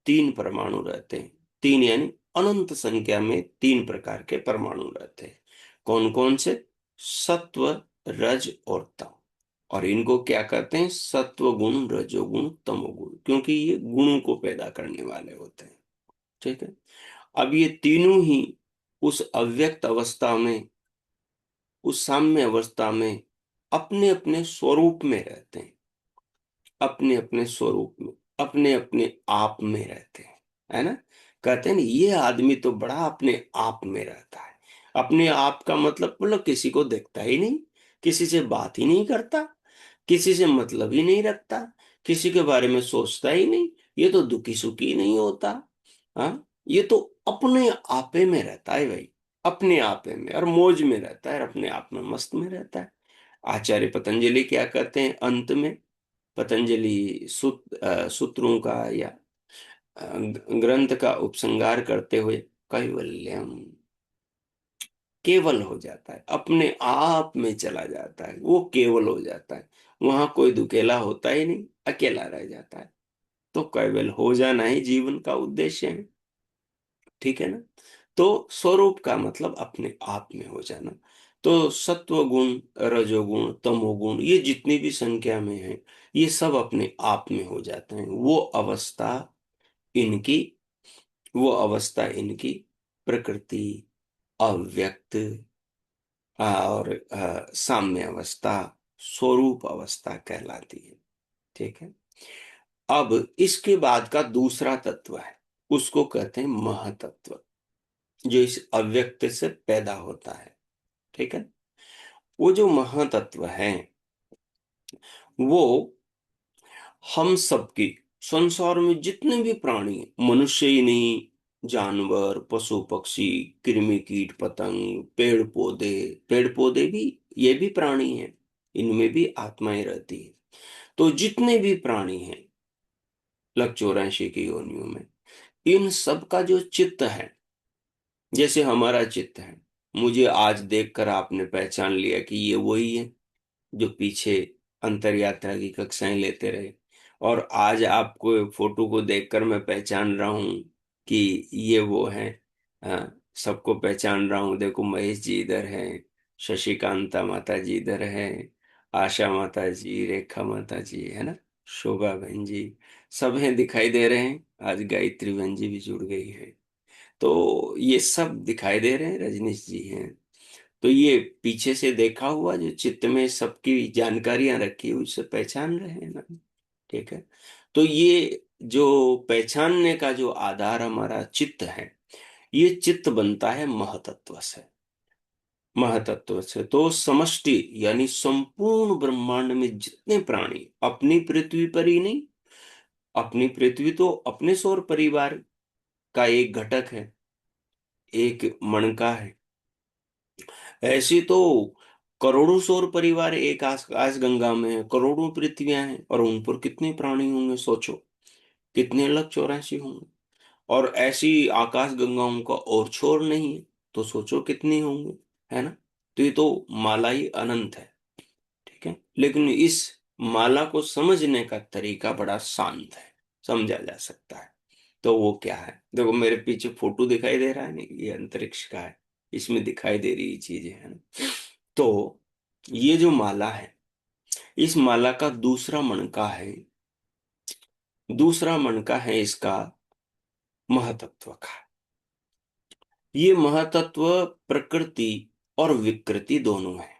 तीन परमाणु रहते हैं, तीन यानी अनंत संख्या में तीन प्रकार के परमाणु रहते हैं। कौन कौन से? सत्व, रज और तम। और इनको क्या कहते हैं? सत्व गुण, रजोगुण, तमोगुण, क्योंकि ये गुणों को पैदा करने वाले होते हैं, ठीक है। अब ये तीनों ही उस अव्यक्त अवस्था में, उस साम्य अवस्था में अपने अपने स्वरूप में रहते हैं, अपने अपने स्वरूप में, अपने अपने आप में रहते हैं, है ना। कहते हैं ना, ये आदमी तो बड़ा अपने आप में रहता है। अपने आप का मतलब किसी को देखता ही नहीं, किसी से बात ही नहीं करता, किसी से मतलब ही नहीं रखता, किसी के बारे में सोचता ही नहीं, ये तो दुखी सुखी नहीं होता। हाँ, ये तो अपने आपे में रहता है भाई, अपने आपे में, और मौज में रहता है, और अपने आप में मस्त में रहता है। आचार्य पतंजलि क्या कहते हैं अंत में? पतंजलि सूत्रों का या ग्रंथ का उपसंहार करते हुए, कैवल्यम, केवल हो जाता है, अपने आप में चला जाता है, वो केवल हो जाता है, वहां कोई दुकेला होता ही नहीं, अकेला रह जाता है। तो केवल हो जाना ही जीवन का उद्देश्य है, ठीक है ना। तो स्वरूप का मतलब अपने आप में हो जाना। तो सत्व गुण, रजोगुण, तमोगुण, ये जितनी भी संख्या में है, ये सब अपने आप में हो जाते हैं। इनकी वो अवस्था इनकी प्रकृति, अव्यक्त और साम्य अवस्था, स्वरूप अवस्था कहलाती है, ठीक है। अब इसके बाद का दूसरा तत्व है, उसको कहते हैं महातत्व, जो इस अव्यक्त से पैदा होता है, ठीक है। वो जो महातत्व है, वो हम सबकी, संसार में जितने भी प्राणी हैं, मनुष्य ही नहीं, जानवर, पशु पक्षी, कृमि कीट पतंग, पेड़ पौधे भी, ये भी प्राणी हैं, इनमें भी आत्माएं रहती है। तो जितने भी प्राणी हैं, लग 84 की योनियों में, इन सब का जो चित्त है, जैसे हमारा चित्त है, मुझे आज देखकर आपने पहचान लिया कि ये वही है जो पीछे अंतर यात्रा की कक्षाएं लेते रहे। और आज आपको फोटो को देखकर मैं पहचान रहा हूं कि ये वो है। सबको पहचान रहा हूं, देखो महेश जी इधर है, शशिकांता माता जी इधर है, आशा माता जी, रेखा माता जी, है ना, शोभा बहन जी, सब हैं, दिखाई दे रहे हैं। आज गायत्री बहन जी भी जुड़ गई है। तो ये सब दिखाई दे रहे हैं, रजनीश जी हैं। तो ये पीछे से देखा हुआ जो चित्त में सबकी जानकारियां रखी हुई, उससे पहचान रहे हैं ना। ठीक है। तो ये जो पहचानने का जो आधार हमारा चित्त है, ये चित्त बनता है महतत्व से। महतत्व से तो समष्टि यानी संपूर्ण ब्रह्मांड में जितने प्राणी, अपनी पृथ्वी पर ही नहीं, अपनी पृथ्वी तो अपने सौर परिवार का एक घटक है, एक मणका है। ऐसी तो करोड़ों सौर परिवार एक आकाश गंगा में है, करोड़ों पृथ्वियां हैं, और उन पर कितने प्राणी होंगे सोचो, कितने लग 84 होंगे। और ऐसी आकाश गंगाओं का और छोर नहीं है, तो सोचो कितने होंगे, है ना। तो ये तो माला ही अनंत है। ठीक है। लेकिन इस माला को समझने का तरीका बड़ा शांत है, समझा जा सकता है। तो वो क्या है, देखो मेरे पीछे फोटो दिखाई दे रहा है ना, ये अंतरिक्ष का है, इसमें दिखाई दे रही चीजें है ना। तो ये जो माला है, इस माला का दूसरा मणका है, दूसरा मणका है इसका महतत्व का। ये महतत्व प्रकृति और विकृति दोनों है।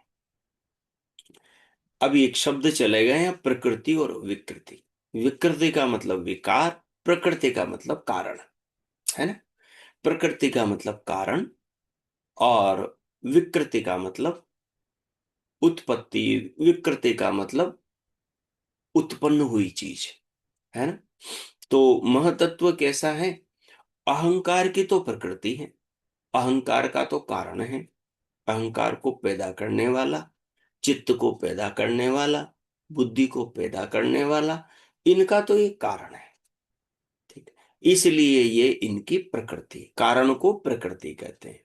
अब एक शब्द चले गए हैं, प्रकृति और विकृति। विकृति का मतलब विकार, प्रकृति का मतलब कारण, है ना। प्रकृति का मतलब कारण, और विकृति का मतलब उत्पत्ति, विकृति का मतलब उत्पन्न हुई चीज, है ना। तो महतत्व कैसा है, अहंकार की तो प्रकृति है, अहंकार का तो कारण है, अहंकार को पैदा करने वाला, चित्त को पैदा करने वाला, बुद्धि को पैदा करने वाला, इनका तो ये कारण है। ठीक है। इसलिए ये इनकी प्रकृति, कारण को प्रकृति कहते हैं,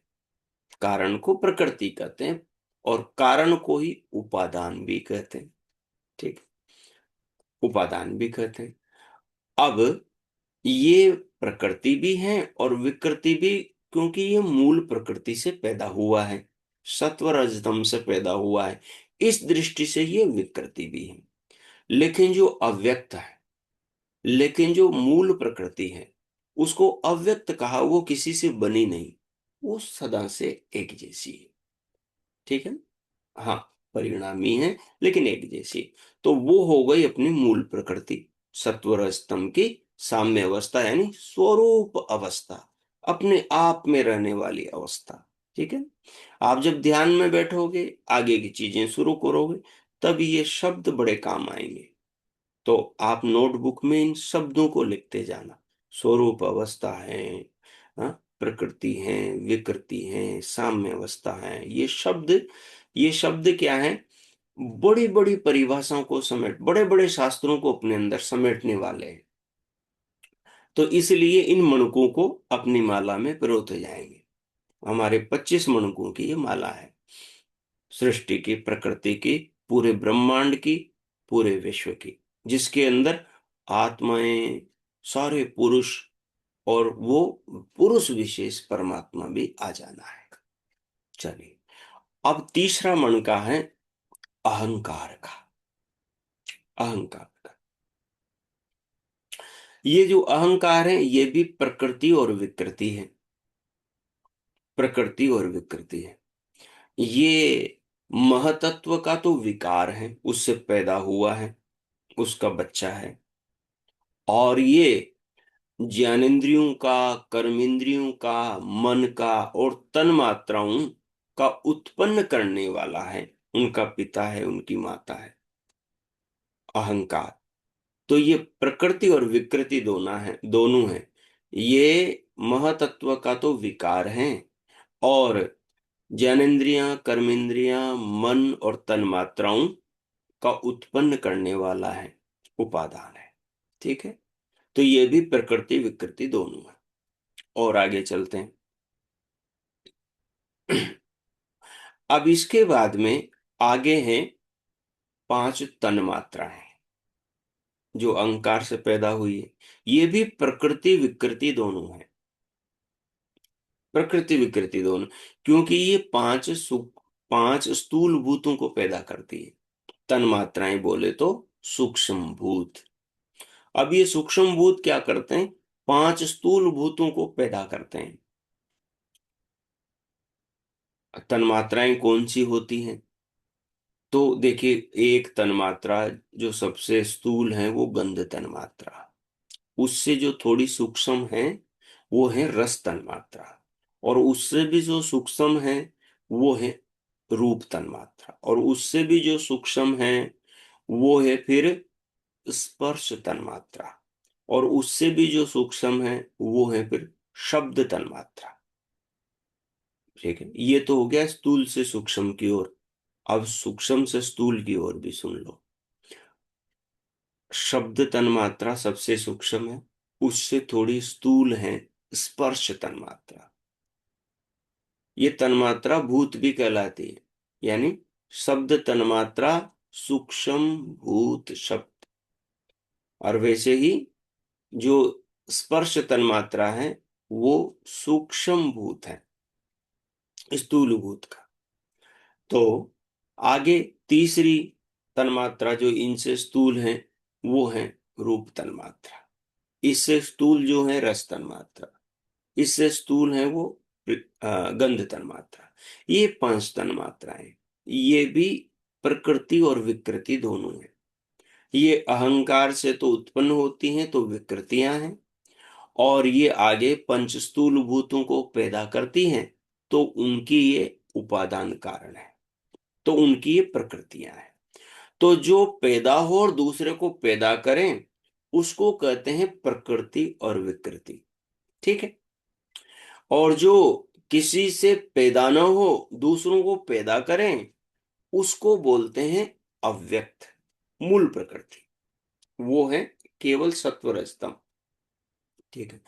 कारण को प्रकृति कहते हैं, और कारण को ही उपादान भी कहते हैं। ठीक है। उपादान भी कहते हैं। अब ये प्रकृति भी है और विकृति भी, क्योंकि ये मूल प्रकृति से पैदा हुआ है, सत्व रजतम से पैदा हुआ है, इस दृष्टि से ये विकृति भी है। लेकिन जो अव्यक्त है, लेकिन जो मूल प्रकृति है, उसको अव्यक्त कहा, वो किसी से बनी नहीं, वो सदा से एक जैसी है। ठीक है। हाँ, परिणामी है लेकिन एक जैसी। तो वो हो गई अपनी मूल प्रकृति, सत्वर स्तंभ की साम्य अवस्था, यानी स्वरूप अवस्था, अपने आप में रहने वाली अवस्था। ठीक है। आप जब ध्यान में बैठोगे, आगे की चीजें शुरू करोगे, तब ये शब्द बड़े काम आएंगे। तो आप नोटबुक में इन शब्दों को लिखते जाना, स्वरूप अवस्था है, हाँ, प्रकृति है, विकृति है, साम्य अवस्था है, ये शब्द क्या है, बड़ी बड़ी परिभाषाओं को समेट, बड़े बड़े शास्त्रों को अपने अंदर समेटने वाले हैं। तो इसलिए इन मणकों को अपनी माला में पिरोते जाएंगे। हमारे 25 मणकों की ये माला है, सृष्टि की, प्रकृति की, पूरे ब्रह्मांड की, पूरे विश्व की, जिसके अंदर आत्माएं, सारे पुरुष, और वो पुरुष विशेष परमात्मा भी आ जाना है। चलिए, अब तीसरा मन का है अहंकार का। अहंकार का, ये जो अहंकार है, ये भी प्रकृति और विकृति है, प्रकृति और विकृति है। ये महतत्व का तो विकार है, उससे पैदा हुआ है, उसका बच्चा है। और ये ज्ञानेंद्रियों का, कर्मेंद्रियों का, मन का और तन मात्राओं का उत्पन्न करने वाला है, उनका पिता है, उनकी माता है अहंकार। तो ये प्रकृति और विकृति दोनों है। ये महतत्व का तो विकार है, और ज्ञानेंद्रियां, कर्मेंद्रियां, मन और तन मात्राओं का उत्पन्न करने वाला है, उपादान है। ठीक है। तो ये भी प्रकृति विकृति दोनों है। और आगे चलते हैं। अब इसके बाद में आगे हैं 5 तन मात्राएं, जो अहंकार से पैदा हुई है। ये भी प्रकृति विकृति दोनों है, प्रकृति विकृति दोनों, क्योंकि ये 5 स्थूल भूतों को पैदा करती है। तन मात्राएं बोले तो सूक्ष्म भूत। अब ये सूक्ष्म भूत क्या करते हैं, 5 स्थूल भूतों को पैदा करते हैं। तन्मात्राएं कौन सी होती हैं? तो देखिए, एक तन्मात्रा जो सबसे स्थूल है वो गंध तन्मात्रा, उससे जो थोड़ी सूक्ष्म है वो है रस तन्मात्रा, और उससे भी जो सूक्ष्म है वो है रूप तन्मात्रा, और उससे भी जो सूक्ष्म है वो है फिर स्पर्श तन्मात्रा, और उससे भी जो सूक्ष्म है वो है फिर शब्द तन्मात्रा। ठीक है, ये तो हो गया स्थूल से सूक्ष्म की ओर। अब सूक्ष्म से स्थूल की ओर भी सुन लो। शब्द तन्मात्रा सबसे सूक्ष्म है, उससे थोड़ी स्थूल है स्पर्श तन्मात्रा। ये तन्मात्रा भूत भी कहलाती है, यानी शब्द तन्मात्रा सूक्ष्म भूत शब्द, और वैसे ही जो स्पर्श तन्मात्रा है वो सूक्ष्म भूत है स्थूल भूत का। तो आगे तीसरी तन्मात्रा जो इनसे स्थूल है वो है रूप तन्मात्रा। इससे स्थूल जो है रस तन्मात्रा, इससे स्थूल है वो गंध तन्मात्रा। ये पांच तन्मात्राएं, ये भी प्रकृति और विकृति दोनों है। ये अहंकार से तो उत्पन्न होती हैं, तो विकृतियां हैं, और ये आगे पंच स्थूल भूतों को पैदा करती हैं, तो उनकी ये उपादान कारण है, तो उनकी ये प्रकृतियां हैं। तो जो पैदा हो और दूसरे को पैदा करें उसको कहते हैं प्रकृति और विकृति। ठीक है, और जो किसी से पैदा न हो दूसरों को पैदा करें उसको बोलते हैं अव्यक्त मूल प्रकृति, वो है केवल सत्व रजतम। ठीक है,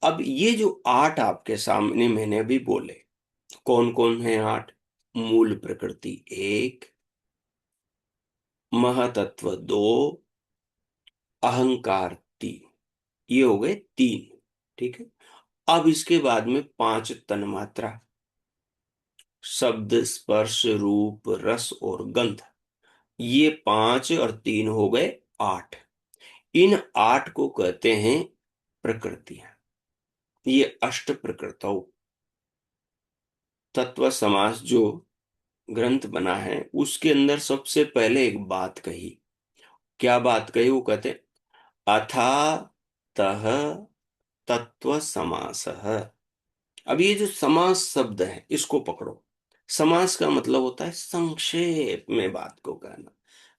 अब ये जो आठ आपके सामने मैंने अभी बोले, कौन कौन है आठ? मूल प्रकृति एक, महातत्व दो, अहंकार तीन, ये हो गए तीन। ठीक है, अब इसके बाद में पांच तन्मात्रा, शब्द स्पर्श रूप रस और गंध, ये पांच और तीन हो गए आठ। इन आठ को कहते हैं प्रकृतियां। ये अष्ट प्रकृतौ तत्व समास जो ग्रंथ बना है उसके अंदर सबसे पहले एक बात कही। क्या बात कही? वो कहते अथा तह तत्व समासः। अब ये जो समास शब्द है इसको पकड़ो। समास का मतलब होता है संक्षेप में बात को कहना।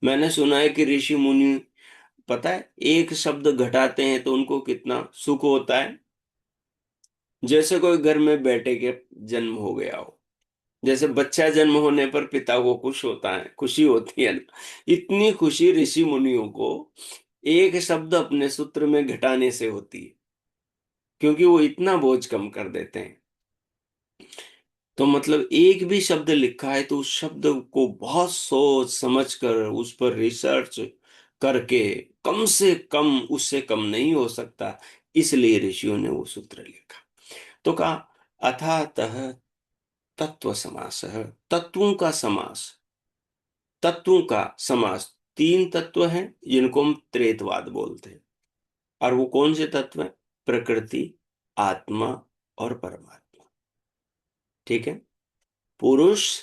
मैंने सुना है कि ऋषि मुनि, पता है, एक शब्द घटाते हैं तो उनको कितना सुख होता है। जैसे कोई घर में बेटे के जन्म हो गया हो, जैसे बच्चा जन्म होने पर पिता को खुश होता है, खुशी होती है ना, इतनी खुशी ऋषि मुनियों को एक शब्द अपने सूत्र में घटाने से होती है, क्योंकि वो इतना बोझ कम कर देते हैं। तो मतलब एक भी शब्द लिखा है तो उस शब्द को बहुत सोच समझ कर उस पर रिसर्च करके, कम से कम उससे कम नहीं हो सकता, इसलिए ऋषियों ने वो सूत्र लिखा। तो कहा अथातः तत्व समास, तत्वों का समास। तत्वों का समास, तीन तत्व हैं जिनको हम त्रेतवाद बोलते हैं, और वो कौन से तत्व हैं? प्रकृति, आत्मा और परमात्मा। ठीक है, पुरुष,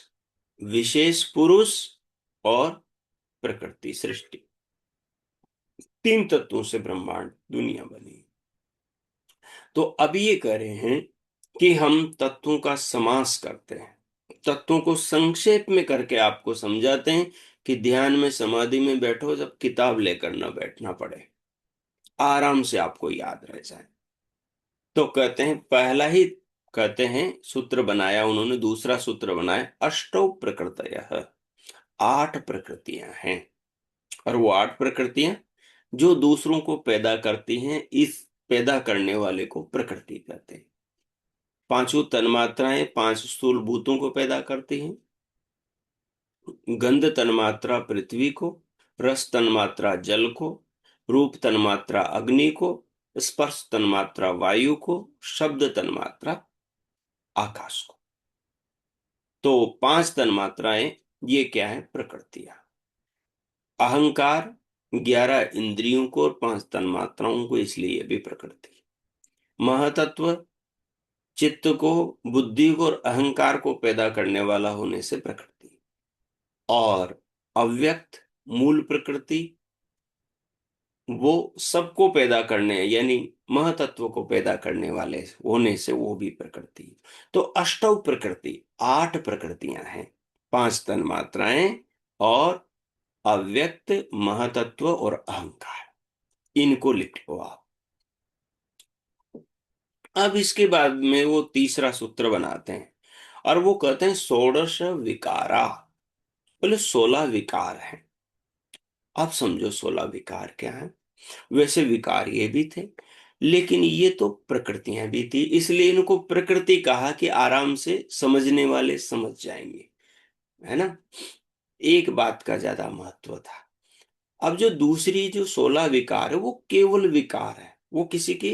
विशेष पुरुष और प्रकृति सृष्टि, तीन तत्वों से ब्रह्मांड दुनिया बनी। तो अब ये कह रहे हैं कि हम तत्वों का समास करते हैं, तत्वों को संक्षेप में करके आपको समझाते हैं कि ध्यान में समाधि में बैठो, जब किताब लेकर ना बैठना पड़े, आराम से आपको याद रह जाए। तो कहते हैं पहला ही, कहते हैं सूत्र बनाया उन्होंने, दूसरा सूत्र बनाया अष्टौ प्रकृतयः, आठ प्रकृतियां हैं। और वो आठ प्रकृतियां जो दूसरों को पैदा करती हैं, इस पैदा करने वाले को प्रकृति कहते हैं। पांचों तन्मात्राएं पांच स्थूल भूतों को पैदा करती हैं। गंध तन्मात्रा पृथ्वी को, रस तन्मात्रा जल को, रूप तन्मात्रा अग्नि को, स्पर्श तन्मात्रा वायु को, शब्द तन्मात्रा आकाश को। तो पांच तन्मात्राएं ये क्या है? प्रकृतियां। अहंकार 11 इंद्रियों को और पांच तन्मात्राओं को, इसलिए ये भी प्रकृति। महातत्व चित्त को, बुद्धि को और अहंकार को पैदा करने वाला होने से प्रकृति। और अव्यक्त मूल प्रकृति, वो सबको पैदा करने यानी महतत्व को पैदा करने वाले होने से वो भी प्रकृति। तो अष्टौ प्रकृति, 8 प्रकृतियां हैं, 5 तन मात्राएं और अव्यक्त, महतत्व और अहंकार। इनको लिख लो आप। अब इसके बाद में वो तीसरा सूत्र बनाते हैं और वो कहते हैं षोडश विकारा। बोले 16 विकार हैं। आप समझो 16 विकार क्या है। वैसे विकार ये भी थे, लेकिन ये तो प्रकृतियां भी थी, इसलिए इनको प्रकृति कहा कि आराम से समझने वाले समझ जाएंगे, है ना। एक बात का ज्यादा महत्व था। अब जो दूसरी जो 16 विकार है वो केवल विकार है, वो किसी की,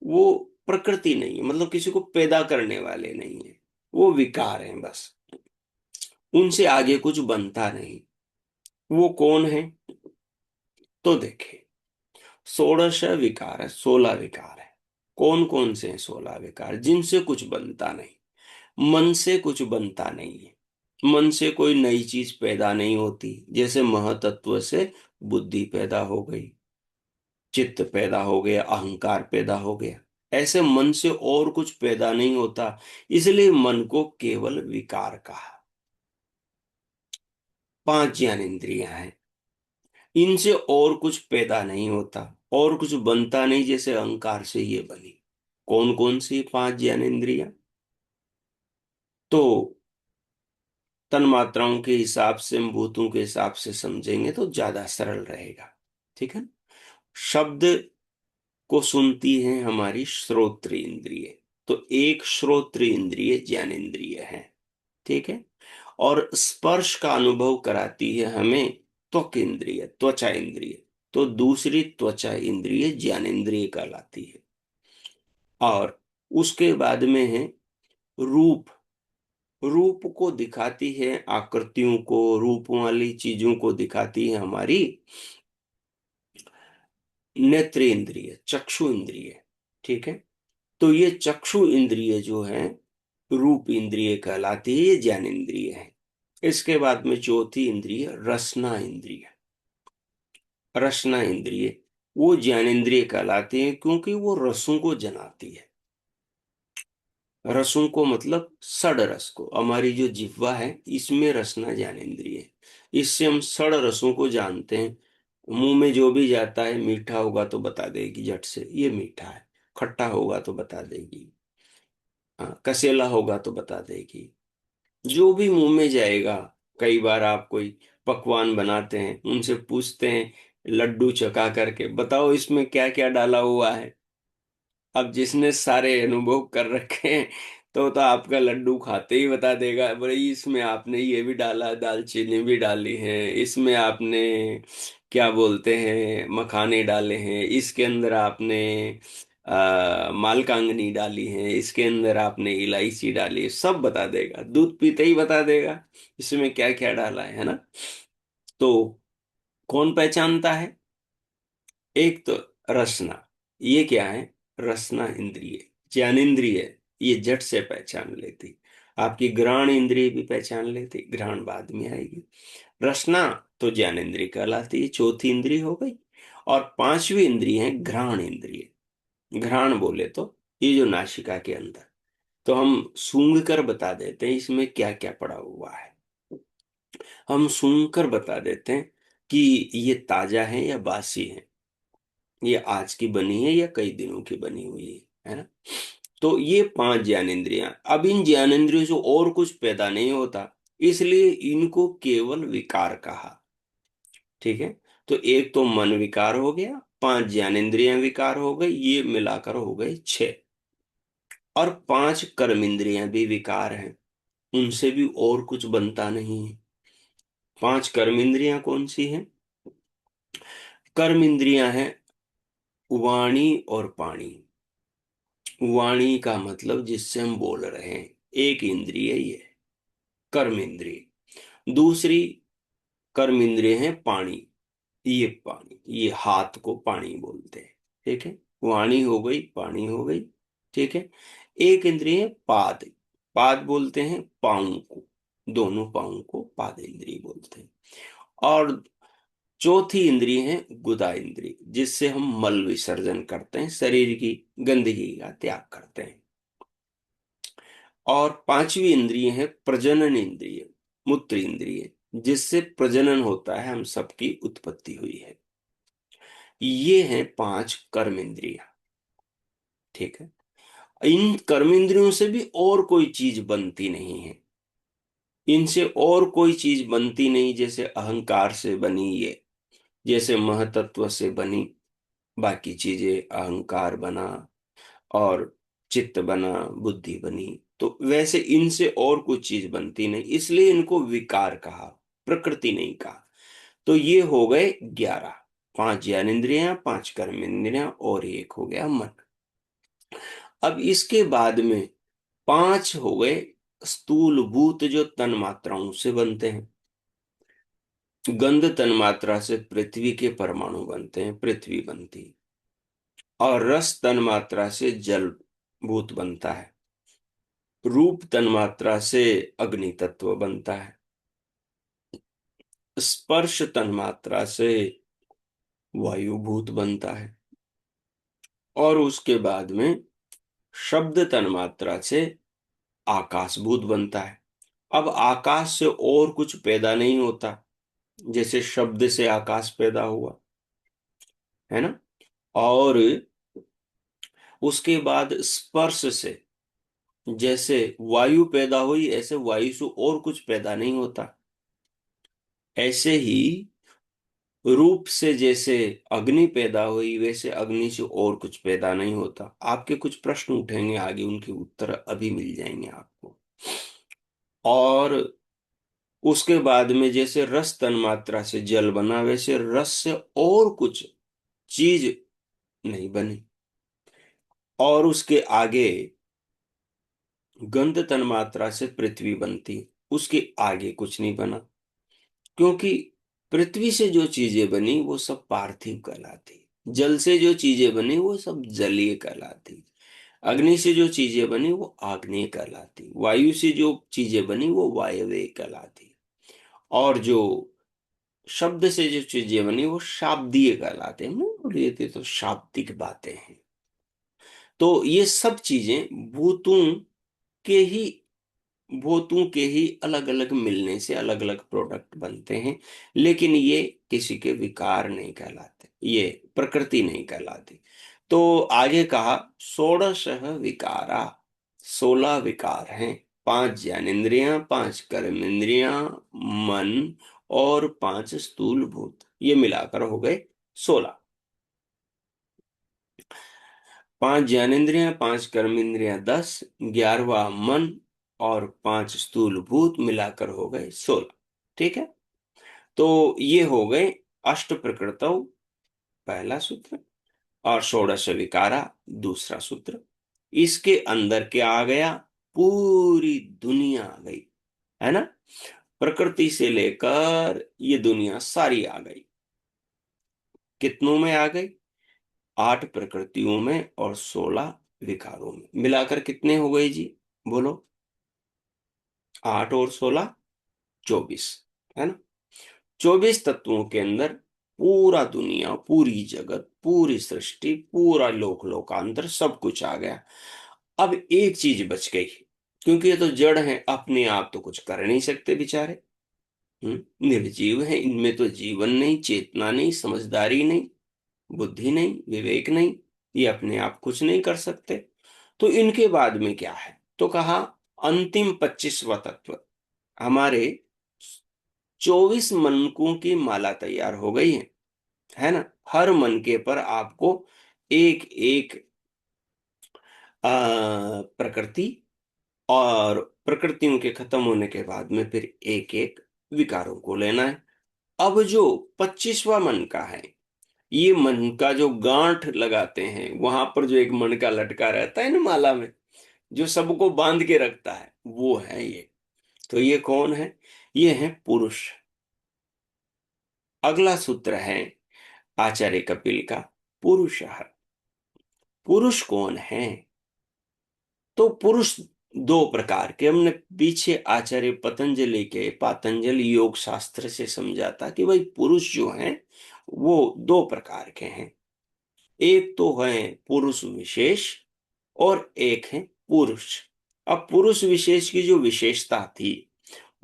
वो प्रकृति नहीं है, मतलब किसी को पैदा करने वाले नहीं है, वो विकार हैं बस। उनसे आगे कुछ बनता नहीं। वो कौन है? तो देखे, षोडश विकार है, 16 विकार है। कौन कौन से हैं 16 विकार? जिनसे कुछ बनता नहीं, मन से कुछ बनता नहीं है। मन से कोई नई चीज पैदा नहीं होती, जैसे महतत्व से बुद्धि पैदा हो गई, चित्त पैदा हो गया, अहंकार पैदा हो गया। ऐसे मन से और कुछ पैदा नहीं होता, इसलिए मन को केवल विकार कहा। 5 ज्ञानेंद्रियां हैं, इनसे और कुछ पैदा नहीं होता, और कुछ बनता नहीं, जैसे अहंकार से ये बनी। कौन कौन सी 5 ज्ञानेंद्रियां? तो तन मात्राओं के हिसाब से, भूतों के हिसाब से समझेंगे तो ज्यादा सरल रहेगा। ठीक है। शब्द को सुनती है हमारी श्रोत्र इंद्रिय, तो एक श्रोत्र इंद्रिय ज्ञानेंद्रिय है। ठीक है। और स्पर्श का अनुभव कराती है हमें त्वक इंद्रिय, त्वचा इंद्रिय, तो दूसरी त्वचा इंद्रिय ज्ञानेंद्रिय कहलाती है। और उसके बाद में है रूप। रूप को दिखाती है, आकृतियों को, रूप वाली चीजों को दिखाती है हमारी नेत्र इंद्रिय, चक्षु इंद्रिय। ठीक है। तो ये चक्षु इंद्रिय जो है, रूप इंद्रिय कहलाती है, ये ज्ञान इंद्रिय है। इसके बाद में चौथी इंद्रिय रसना इंद्रिय। रसना इंद्रिय वो ज्ञानेंद्रिय कहलाती है, क्योंकि वो रसों को जनाती है। रसों को मतलब षड रस को, हमारी जो जिह्वा है इसमें रसना ज्ञानेंद्रिय है। इससे हम षड रसों को जानते हैं। मुंह में जो भी जाता है, मीठा होगा तो बता देगी झट से ये मीठा है, खट्टा होगा तो बता देगी, हाँ, कसेला होगा तो बता देगी। जो भी मुंह में जाएगा। कई बार आप कोई पकवान बनाते हैं, उनसे पूछते हैं लड्डू चखा करके, बताओ इसमें क्या क्या डाला हुआ है। अब जिसने सारे अनुभव कर रखे हैं, तो आपका लड्डू खाते ही बता देगा, बोले इसमें आपने ये भी डाला, दालचीनी भी डाली है, इसमें आपने क्या बोलते हैं मखाने डाले हैं, इसके अंदर आपने मालकांगनी डाली है, इसके अंदर आपने इलायची डाली है, सब बता देगा, दूध पीते ही बता देगा इसमें क्या क्या डाला है ना। तो कौन पहचानता है? एक तो रसना, ये क्या है? रसना इंद्रिय, ज्ञानेंद्रिय, ये जट से पहचान लेती। आपकी घ्राण इंद्रिय भी पहचान लेती, घ्राण बाद में आएगी। रसना तो ज्ञानेंद्रिय कहलाती है, चौथी इंद्रिय हो गई। और पांचवी इंद्रिय है घ्राण इंद्रिय। घ्राण बोले तो ये जो नासिका के अंदर, तो हम सूंघ कर बता देते हैं इसमें क्या क्या पड़ा हुआ है। हम सूंघ कर बता देते हैं कि ये ताजा है या बासी है, ये आज की बनी है या कई दिनों की बनी हुई है ना। तो ये 5 ज्ञानेंद्रियां, अब इन ज्ञानेंद्रियों से और कुछ पैदा नहीं होता, इसलिए इनको केवल विकार कहा। ठीक है। तो एक तो मन विकार हो गया, 5 ज्ञानेंद्रियां विकार हो गई, ये मिलाकर हो गए 6। और 5 कर्म इंद्रियां भी विकार हैं, उनसे भी और कुछ बनता नहीं है। 5 कर्म इंद्रियां कौन सी हैं? कर्म इंद्रियां हैं वाणी और पाणी। वाणी का मतलब जिससे हम बोल रहे हैं, एक इंद्रिय ये है, कर्म इंद्रिय। दूसरी कर्म इंद्रिय है पाणी, ये पानी, ये हाथ को पानी बोलते हैं। ठीक है। वाणी हो गई, पानी हो गई। ठीक है। एक इंद्रिय है पाद। पाद बोलते हैं पाँव को, दोनों पाँव को पाद इंद्रिय बोलते हैं। और चौथी इंद्रिय है गुदा इंद्रिय, जिससे हम मल विसर्जन करते हैं, शरीर की गंदगी का त्याग करते हैं। और पांचवी इंद्रिय है प्रजनन इंद्रिय, मूत्र इंद्रिय, जिससे प्रजनन होता है, हम सबकी उत्पत्ति हुई है। ये हैं पांच कर्म इंद्रियां। ठीक है। इन कर्म इंद्रियों से भी और कोई चीज बनती नहीं है, इनसे और कोई चीज बनती नहीं। जैसे अहंकार से बनी ये, जैसे महतत्व से बनी बाकी चीजें, अहंकार बना और चित्त बना, बुद्धि बनी, तो वैसे इनसे और कुछ चीज बनती नहीं, इसलिए इनको विकार कहा, प्रकृति नहीं कहा। तो ये हो गए 11, 5 ज्ञानेंद्रियां, 5 कर्मेंद्रियां और एक हो गया मन। अब इसके बाद में 5 हो गए स्थूल भूत, जो तन मात्राओं से बनते हैं। गंध तन मात्रा से पृथ्वी के परमाणु बनते हैं, पृथ्वी बनती है। और रस तन मात्रा से जल भूत बनता है। रूप तन मात्रा से अग्नि तत्व बनता है। स्पर्श तन मात्रा से वायु भूत बनता है। और उसके बाद में शब्द तन मात्रा से आकाश भूत बनता है। अब आकाश से और कुछ पैदा नहीं होता, जैसे शब्द से आकाश पैदा हुआ, है ना। और उसके बाद स्पर्श से जैसे वायु पैदा हुई, ऐसे वायु से और कुछ पैदा नहीं होता। ऐसे ही रूप से जैसे अग्नि पैदा हुई, वैसे अग्नि से और कुछ पैदा नहीं होता। आपके कुछ प्रश्न उठेंगे आगे, उनके उत्तर अभी मिल जाएंगे आपको। और उसके बाद में जैसे रस तन मात्रा से जल बना, वैसे रस से और कुछ चीज नहीं बनी। और उसके आगे गंध तन मात्रा से पृथ्वी बनती, उसके आगे कुछ नहीं बना। क्योंकि पृथ्वी से जो चीजें बनी वो सब पार्थिव कहलाती, जल से जो चीजें बनी वो सब जलीय कहलाती, अग्नि से जो चीजें बनी वो आग्नेय कहलाती, वायु से जो चीजें बनी वो वायव्य कहलाती, और जो शब्द से जो चीजें बनी वो शाब्दीय कहलाते हैं। बोलिए तो शाब्दिक बातें हैं। तो ये सब चीजें के ही भूतों के ही अलग अलग मिलने से अलग अलग प्रोडक्ट बनते हैं। लेकिन ये किसी के विकार नहीं कहलाते, ये प्रकृति नहीं कहलाती। तो आगे कहा षोडश विकारा, 16 विकार हैं। 5 ज्ञानेंद्रियां, 5 कर्मेंद्रियां, मन और 5 स्थूल भूत, ये मिलाकर हो गए 16। 5 ज्ञानेंद्रियां, 5 कर्मेंद्रियां 10, 11वां मन और 5 स्थूल भूत मिलाकर हो गए 16। ठीक है। तो ये हो गए अष्ट प्रकृतौ, पहला सूत्र, और षोडश विकारा, दूसरा सूत्र। इसके अंदर क्या आ गया, पूरी दुनिया आ गई, है ना। प्रकृति से लेकर ये दुनिया सारी आ गई। कितनों में आ गई, 8 प्रकृतियों में और 16 विकारों में, मिलाकर कितने हो गए जी, बोलो। 8 और 16, 24, है ना। 24 तत्वों के अंदर पूरा दुनिया, पूरी जगत, पूरी सृष्टि, पूरा लोक लोकांतर सब कुछ आ गया। अब एक चीज बच गई, क्योंकि ये तो जड़ है, अपने आप तो कुछ कर नहीं सकते बेचारे। निर्जीव है, इनमें तो जीवन नहीं, चेतना नहीं, समझदारी नहीं, बुद्धि नहीं, विवेक नहीं, ये अपने आप कुछ नहीं कर सकते। तो इनके बाद में क्या है, तो कहा अंतिम 25वां तत्व। हमारे 24 मनकों की माला तैयार हो गई है ना। हर मनके पर आपको एक एक प्रकृति, और प्रकृतियों के खत्म होने के बाद में फिर एक एक विकारों को लेना है। अब जो 25वां मन का है, ये मन का जो गांठ लगाते हैं, वहां पर जो एक मन का लटका रहता है ना माला में, जो सबको बांध के रखता है, वो है ये। तो ये कौन है, ये है पुरुष। अगला सूत्र है आचार्य कपिल का, पुरुष। पुरुष कौन है, तो पुरुष दो प्रकार के, हमने पीछे आचार्य पतंजलि के पातंजलि योग शास्त्र से समझा था कि भाई पुरुष जो हैं वो दो प्रकार के हैं। एक तो है पुरुष विशेष और एक है पुरुष। अब पुरुष विशेष की जो विशेषता थी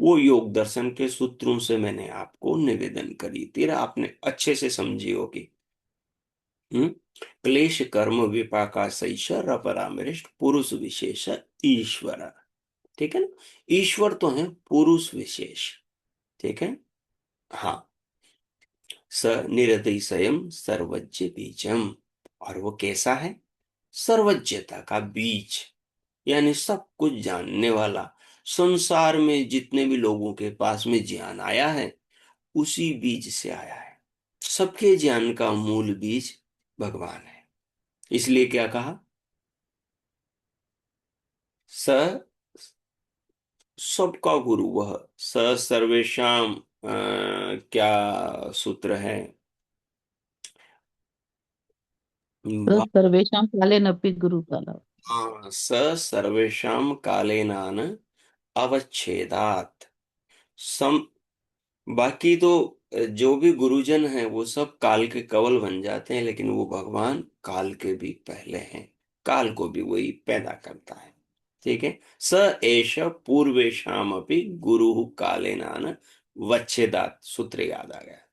वो योग दर्शन के सूत्रों से मैंने आपको निवेदन करी थी, आपने अच्छे से समझी होगी। हम्म क्लेश कर्म विपाका सैषर अपरामृष्ट पुरुष विशेष ईश्वर। ठीक है ना। ईश्वर तो है पुरुष विशेष। ठीक है। हाँ। स निरतिशयम सर्वज्ञ बीजम। और वो कैसा है? सर्वज्ञता का बीज, यानी सब कुछ जानने वाला। संसार में जितने भी लोगों के पास में ज्ञान आया है उसी बीज से आया है। सबके ज्ञान का मूल बीज भगवान है। इसलिए क्या कहा? स सबका गुरु वह। स सर्वेशाम क्या सूत्र है?
स
वा-
सर्वेषां कालेनपि गुरुकाल।
हाँ, स सर्वेशाम कालेनान अवच्छेदात। सम बाकी तो जो भी गुरुजन हैं वो सब काल के कवल बन जाते हैं, लेकिन वो भगवान काल के भी पहले हैं। काल को भी वही पैदा करता है। ठीक है। स एष पूर्वेशाम अपि गुरु कालेनान वच्छेदात। सूत्र याद आ गया।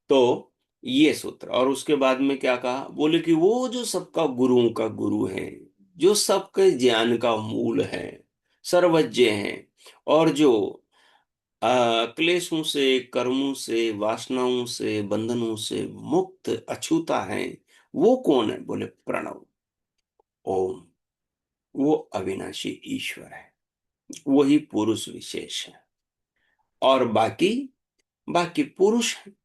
तो ये सूत्र, और उसके बाद में क्या कहा? बोले कि वो जो सबका गुरुओं का गुरु है, जो सबके ज्ञान का मूल है, सर्वज्ञ है, और जो क्लेशों से, कर्मों से, वासनाओं से, बंधनों से मुक्त अछूता है, वो कौन है? बोले प्रणव, ओम। वो अविनाशी ईश्वर है। वही पुरुष विशेष है। और बाकी बाकी पुरुष हैं।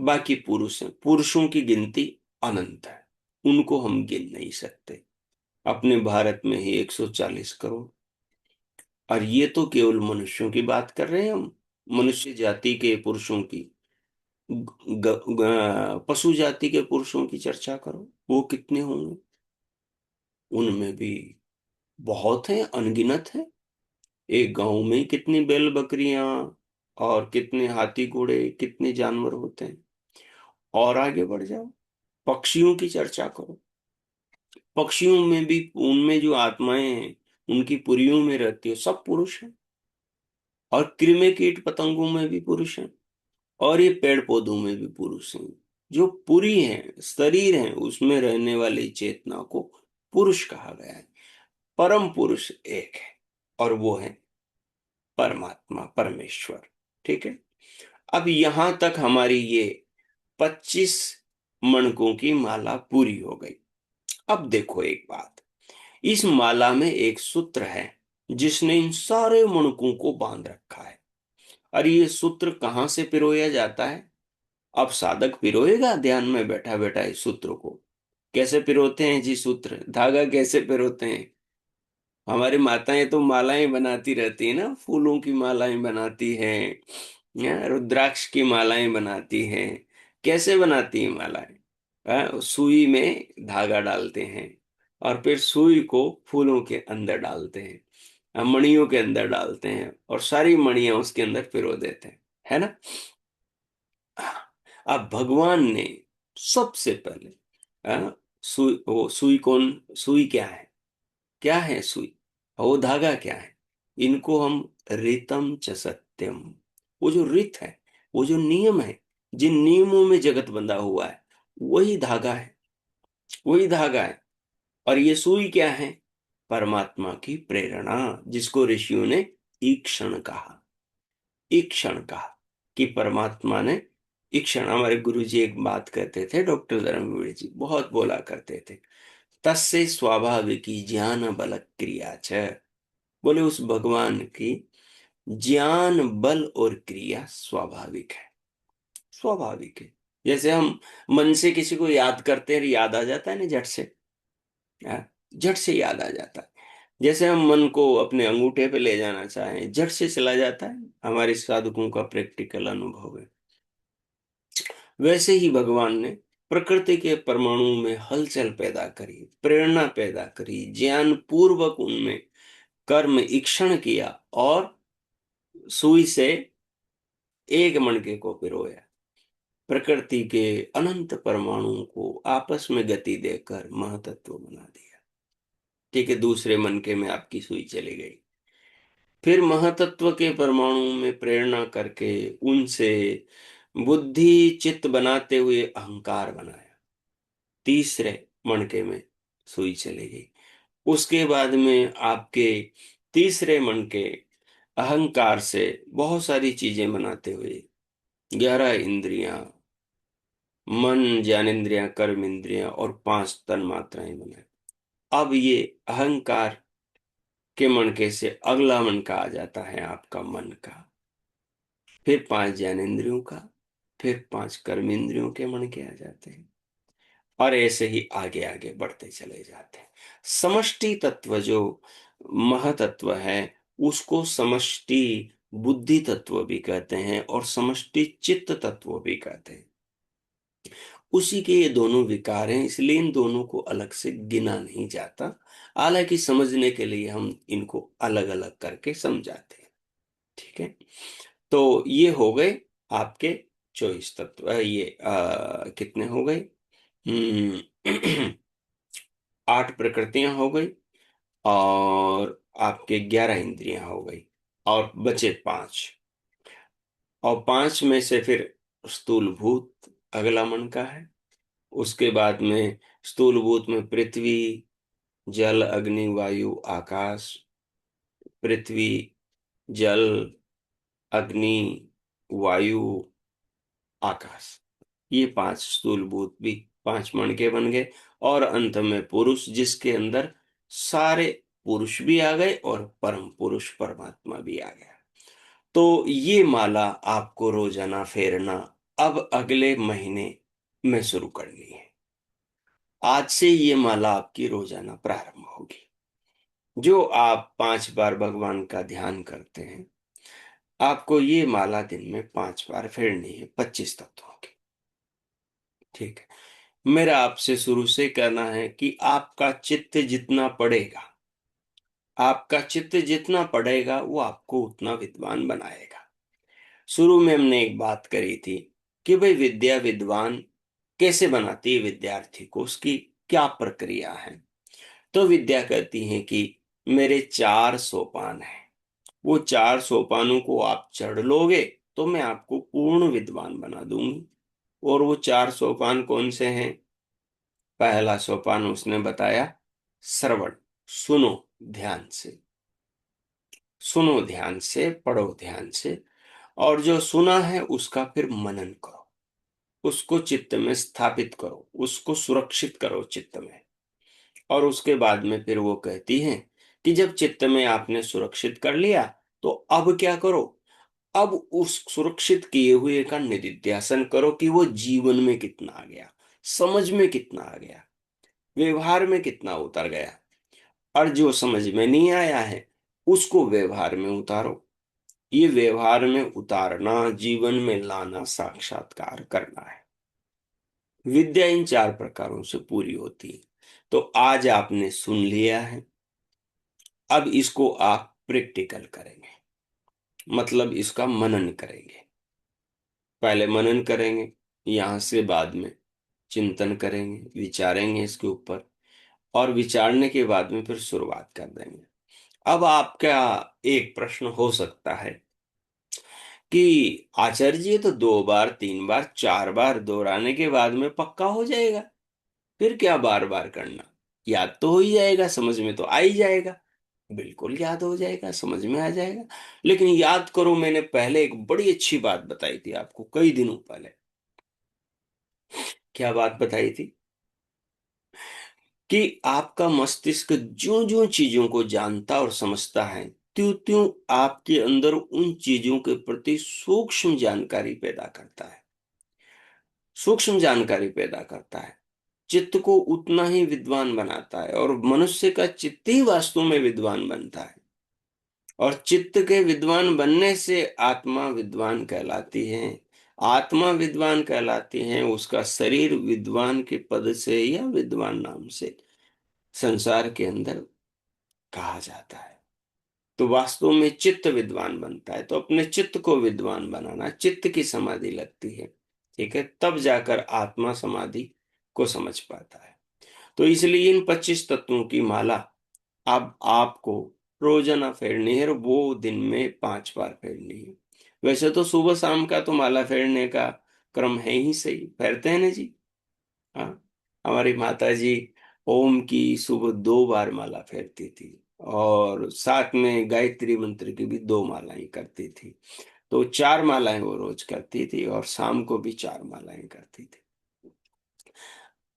बाकी पुरुष हैं। पुरुषों की गिनती अनंत है। उनको हम गिन नहीं सकते। अपने भारत में ही 140 करोड़। और ये तो केवल मनुष्यों की बात कर रहे हैं हम। मनुष्य जाति के पुरुषों की, पशु जाति के पुरुषों की चर्चा करो, वो कितने होंगे? उनमें भी बहुत हैं, अनगिनत हैं। एक गांव में कितनी बैल बकरियां और कितने हाथी घोड़े, कितने जानवर होते हैं। और आगे बढ़ जाओ, पक्षियों की चर्चा करो। पक्षियों में भी, उनमें जो आत्माएं हैं, उनकी पुरियों में रहती है, सब पुरुष हैं। और कृमि कीट पतंगों में भी पुरुष हैं। और ये पेड़ पौधों में भी पुरुष हैं। जो पुरी है, शरीर है, उसमें रहने वाली चेतना को पुरुष कहा गया है। परम पुरुष एक है, और वो है परमात्मा, परमेश्वर। ठीक है। अब यहां तक हमारी ये 25 मणकों की माला पूरी हो गई। अब देखो एक बात, इस माला में एक सूत्र है जिसने इन सारे मणकों को बांध रखा है। और ये सूत्र कहाँ से पिरोया जाता है? अब साधक पिरोएगा ध्यान में बैठा बैठा इस सूत्र को। कैसे पिरोते हैं जी सूत्र? धागा कैसे पिरोते हैं? हमारी माताएं तो मालाएं बनाती रहती है ना, फूलों की मालाएं बनाती हैं, या रुद्राक्ष की मालाएं बनाती हैं। कैसे बनाती हैं मालाएं? सुई में धागा डालते हैं, और फिर सुई को फूलों के अंदर डालते हैं, मणियों के अंदर डालते हैं, और सारी मणियां उसके अंदर पिरो देते हैं, है ना। अब भगवान ने सबसे पहले सुई, वो सुई कौन, सुई क्या है? क्या है सुई? और वो धागा क्या है? इनको हम ऋतम च सत्यम, वो जो रित है, वो जो नियम है, जिन नियमों में जगत बंधा हुआ है, वही धागा है। वही धागा है। और ये सुई क्या है? परमात्मा की प्रेरणा, जिसको ऋषियों ने ईक्षण कहा। ईक्षण कहा कि परमात्मा ने ईक्षण। हमारे गुरु जी एक बात कहते थे, डॉक्टर धर्मवीर जी बहुत बोला करते थे, तस्य स्वाभाविकी ज्ञान बल क्रिया छ। बोले उस भगवान की ज्ञान बल और क्रिया स्वाभाविक है। स्वाभाविक है। जैसे हम मन से किसी को याद करते हैं, याद आ जाता है ना झट से। झट से याद आ जाता है। जैसे हम मन को अपने अंगूठे पे ले जाना चाहें, झट से चला जाता है। हमारे साधकों का प्रैक्टिकल अनुभव है। वैसे ही भगवान ने प्रकृति के परमाणु में हलचल पैदा करी, प्रेरणा पैदा करी, ज्ञान पूर्वक उनमें कर्म ईक्षण किया और सुई से एक मणके को पिरोया। प्रकृति के अनंत परमाणुओं को आपस में गति देकर महातत्व बना दिया। ठीक है, दूसरे मनके में आपकी सुई चली गई। फिर महातत्व के परमाणु में प्रेरणा करके उनसे बुद्धि चित्त बनाते हुए अहंकार बनाया। तीसरे मणके में सुई चली गई। उसके बाद में आपके तीसरे मन के अहंकार से बहुत सारी चीजें बनाते हुए 11 इंद्रियां, मन, ज्ञानेंद्रियां, कर्म इंद्रियां और 5 तन मात्राएं बनाए। अब ये अहंकार के मणके से अगला मनका आ जाता है आपका मन का, फिर 5 ज्ञानेंद्रियों का, फिर 5 कर्म इंद्रियों के मणके आ जाते हैं और ऐसे ही आगे आगे बढ़ते चले जाते हैं। समष्टि तत्व जो महतत्व है उसको समष्टि बुद्धि तत्व भी कहते हैं और समष्टि चित्त तत्व भी कहते हैं। उसी के ये दोनों विकार हैं, इसलिए इन दोनों को अलग से गिना नहीं जाता। हालांकि समझने के लिए हम इनको अलग अलग करके समझाते हैं। ठीक है, तो ये हो गए आपके 24 तत्व। ये कितने हो गए? 8 प्रकृतियां हो गई और आपके 11 इंद्रियां हो गई और बचे 5। और 5 में से फिर स्थूल भूत अगला मन का है। उसके बाद में स्थूल भूत में पृथ्वी, जल, अग्नि, वायु, आकाश। पृथ्वी, जल, अग्नि, वायु, आकाश, ये 5 स्थूल भूत भी 5 मण के बन गए। और अंत में पुरुष, जिसके अंदर सारे पुरुष भी आ गए और परम पुरुष परमात्मा भी आ गया। तो ये माला आपको रोजाना फेरना अब अगले महीने में शुरू करनी है। आज से ये माला आपकी रोजाना प्रारंभ होगी। जो आप 5 बार भगवान का ध्यान करते हैं, आपको ये माला दिन में 5 बार फेरनी है, 25 तत्वों की। ठीक है, मेरा आपसे शुरू से कहना है कि आपका चित्त जितना पढ़ेगा, आपका चित्त जितना पढ़ेगा वो आपको उतना विद्वान बनाएगा। शुरू में हमने एक बात करी थी कि भाई विद्या विद्वान कैसे बनाती है विद्यार्थी को, उसकी क्या प्रक्रिया है। तो विद्या कहती है कि मेरे 4 सोपान हैं, वो 4 सोपानों को आप चढ़ लोगे तो मैं आपको पूर्ण विद्वान बना दूंगी। और वो 4 सोपान कौन से हैं? पहला सोपान उसने बताया, श्रवण, सुनो ध्यान से, सुनो ध्यान से, पढ़ो ध्यान से, और जो सुना है उसका फिर मनन करो, उसको चित्त में स्थापित करो, उसको सुरक्षित करो चित्त में। और उसके बाद में फिर वो कहती है कि जब चित्त में आपने सुरक्षित कर लिया तो अब क्या करो? अब उस सुरक्षित किए हुए का निधिध्यासन करो कि वो जीवन में कितना आ गया, समझ में कितना आ गया, व्यवहार में कितना उतर गया। और जो समझ में नहीं आया है उसको व्यवहार में उतारो। ये व्यवहार में उतारना, जीवन में लाना, साक्षात्कार करना है। विद्या इन 4 प्रकारों से पूरी होती है। तो आज आपने सुन लिया है, अब इसको आप प्रैक्टिकल करेंगे, मतलब इसका मनन करेंगे। पहले मनन करेंगे, यहां से बाद में चिंतन करेंगे, विचारेंगे इसके ऊपर, और विचारने के बाद में फिर शुरुआत कर देंगे। अब आपका एक प्रश्न हो सकता है कि आचार्य जी ये तो 2 बार 3 बार 4 बार दोहराने के बाद में पक्का हो जाएगा, फिर क्या बार बार करना? याद तो हो ही जाएगा, समझ में तो आ ही जाएगा। बिल्कुल याद हो जाएगा, समझ में आ जाएगा। लेकिन याद करो, मैंने पहले एक बड़ी अच्छी बात बताई थी आपको कई दिनों पहले। क्या बात बताई थी? कि आपका मस्तिष्क ज्यों ज्यों चीजों को जानता और समझता है, त्यों त्यों आपके अंदर उन चीजों के प्रति सूक्ष्म जानकारी पैदा करता है, सूक्ष्म जानकारी पैदा करता है। चित्त को उतना ही विद्वान बनाता है और मनुष्य का चित्त ही वास्तव में विद्वान बनता है। और चित्त के विद्वान बनने से आत्मा विद्वान कहलाती है। आत्मा विद्वान कहलाती है, उसका शरीर विद्वान के पद से या विद्वान नाम से संसार के अंदर कहा जाता है। तो वास्तव में चित्त विद्वान बनता है, तो अपने चित्त को विद्वान बनाना, चित्त की समाधि लगती है, ठीक है, तब जाकर आत्मा समाधि को समझ पाता है। तो इसलिए इन 25 तत्वों की माला अब आपको रोजाना फेरनी है, और वो दिन में 5 बार फेरनी है। वैसे तो सुबह शाम का तो माला फेरने का क्रम है ही, सही फेरते हैं ना जी। हाँ, हमारी माता जी ओम की सुबह 2 बार माला फेरती थी, और साथ में गायत्री मंत्र की भी 2 मालाएं करती थी। तो 4 मालाएं वो रोज करती थी, और शाम को भी 4 मालाएं करती थी।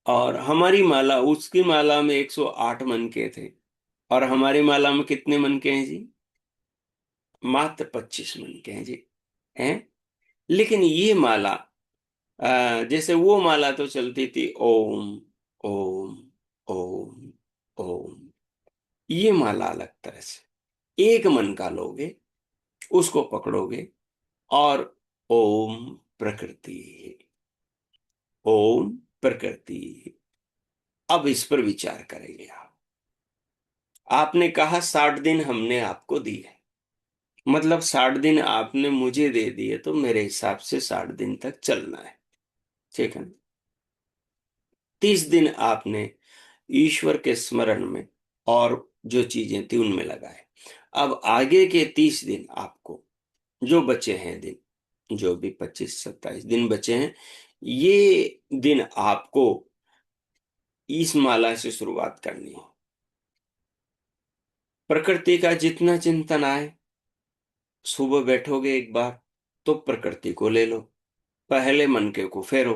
और हमारी माला, उसकी माला में 108 मन के थे, और हमारी माला में कितने मन के हैं जी? मात्र 25 मन के हैं जी। हैं? लेकिन ये माला, जैसे वो माला तो चलती थी ओम ओम ओम ओम, ये माला अलग तरह से एक मन का लोगे, उसको पकड़ोगे, और ओम प्रकृति, ओम प्रकृति। अब इस पर विचार करेंगे आप। आपने कहा 60 दिन हमने आपको दिए, मतलब 60 दिन आपने मुझे दे दिए, तो मेरे हिसाब से 60 दिन तक चलना है, ठीक है। 30 दिन आपने ईश्वर के स्मरण में और जो चीजें थी उनमें लगाए। अब आगे के 30 दिन आपको, जो बचे हैं दिन, जो भी 25-27 दिन बचे हैं, ये दिन आपको इस माला से शुरुआत करनी है। प्रकृति का जितना चिंतन आए, सुबह बैठोगे एक बार, तो प्रकृति को ले लो, पहले मनके को फेरो।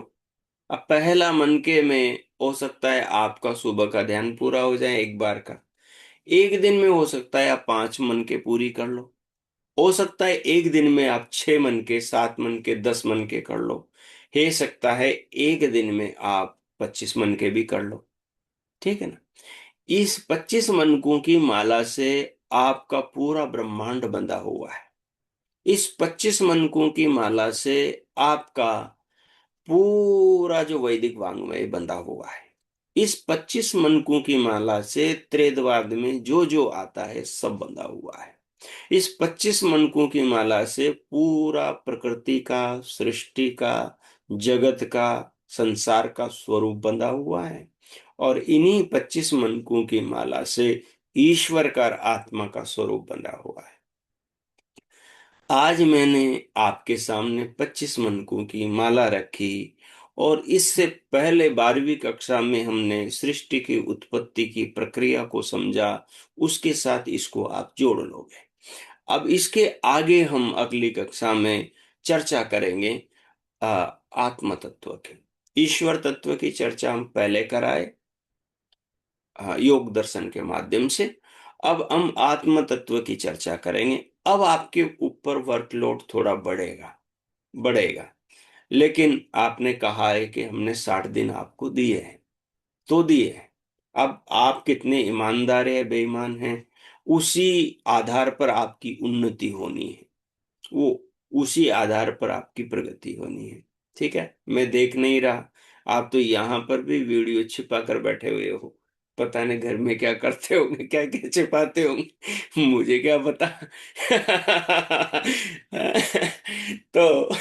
अब पहला मनके में हो सकता है आपका सुबह का ध्यान पूरा हो जाए एक बार का, एक दिन में हो सकता है आप 5 मनके पूरी कर लो, हो सकता है एक दिन में आप 6 मनके, 7 मनके, 10 मनके कर लो, हो सकता है एक दिन में आप 25 मनके भी कर लो, ठीक है ना। इस 25 मनकों की माला से आपका पूरा ब्रह्मांड बंधा हुआ है। इस 25 मनकों की माला से आपका पूरा जो वैदिक वांग्मय बंधा हुआ है। इस 25 मनकों की माला से त्रेदवाद में जो जो आता है सब बंधा हुआ है। इस 25 मनकों की माला से पूरा प्रकृति का, सृष्टि का, जगत का, संसार का स्वरूप बंधा हुआ है। और इन्हीं 25 मनकों की माला से ईश्वर का, आत्मा का स्वरूप बंधा हुआ है। आज मैंने आपके सामने 25 मनकों की माला रखी, और इससे पहले 12वीं कक्षा में हमने सृष्टि की उत्पत्ति की प्रक्रिया को समझा, उसके साथ इसको आप जोड़ लोगे। अब इसके आगे हम अगली कक्षा में चर्चा करेंगे आ, आत्म तत्व की। ईश्वर तत्व की चर्चा हम पहले कराए योग दर्शन के माध्यम से। अब हम आत्म तत्व की चर्चा करेंगे। अब आपके ऊपर वर्कलोड थोड़ा बढ़ेगा, बढ़ेगा। लेकिन आपने कहा है कि हमने 60 दिन आपको दिए हैं, तो दिए हैं। अब आप कितने ईमानदार है बेईमान हैं, उसी आधार पर आपकी उन्नति होनी है, वो उसी आधार पर आपकी प्रगति होनी है, ठीक है। मैं देख नहीं रहा, आप तो यहाँ पर भी वीडियो छिपा कर बैठे हुए हो, पता नहीं घर में क्या करते होंगे, क्या क्या छिपाते होंगे, मुझे क्या पता। तो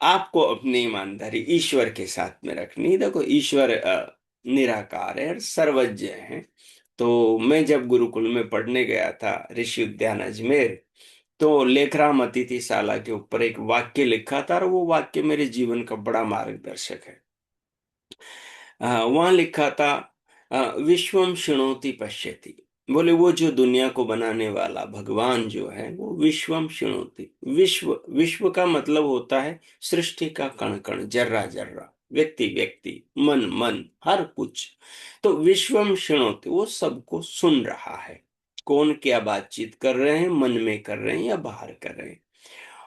आपको अपनी ईमानदारी ईश्वर के साथ में रखनी। देखो, ईश्वर निराकार है और सर्वज्ञ है। तो मैं जब गुरुकुल में पढ़ने गया था, ऋषि उद्यान अजमेर, तो लेखराम अतिथिशाला के ऊपर एक वाक्य लिखा था, और वो वाक्य मेरे जीवन का बड़ा मार्गदर्शक है। वहां लिखा था, विश्वम शृणोति पश्यति। बोले वो जो दुनिया को बनाने वाला भगवान जो है, वो विश्वम शृणोति, विश्व, विश्व का मतलब होता है सृष्टि का कण कण, जर्रा जर्रा, व्यक्ति व्यक्ति, मन मन, हर कुछ। तो विश्वम शृणोति, वो सबको सुन रहा है। कौन क्या बातचीत कर रहे हैं, मन में कर रहे हैं या बाहर कर रहे हैं।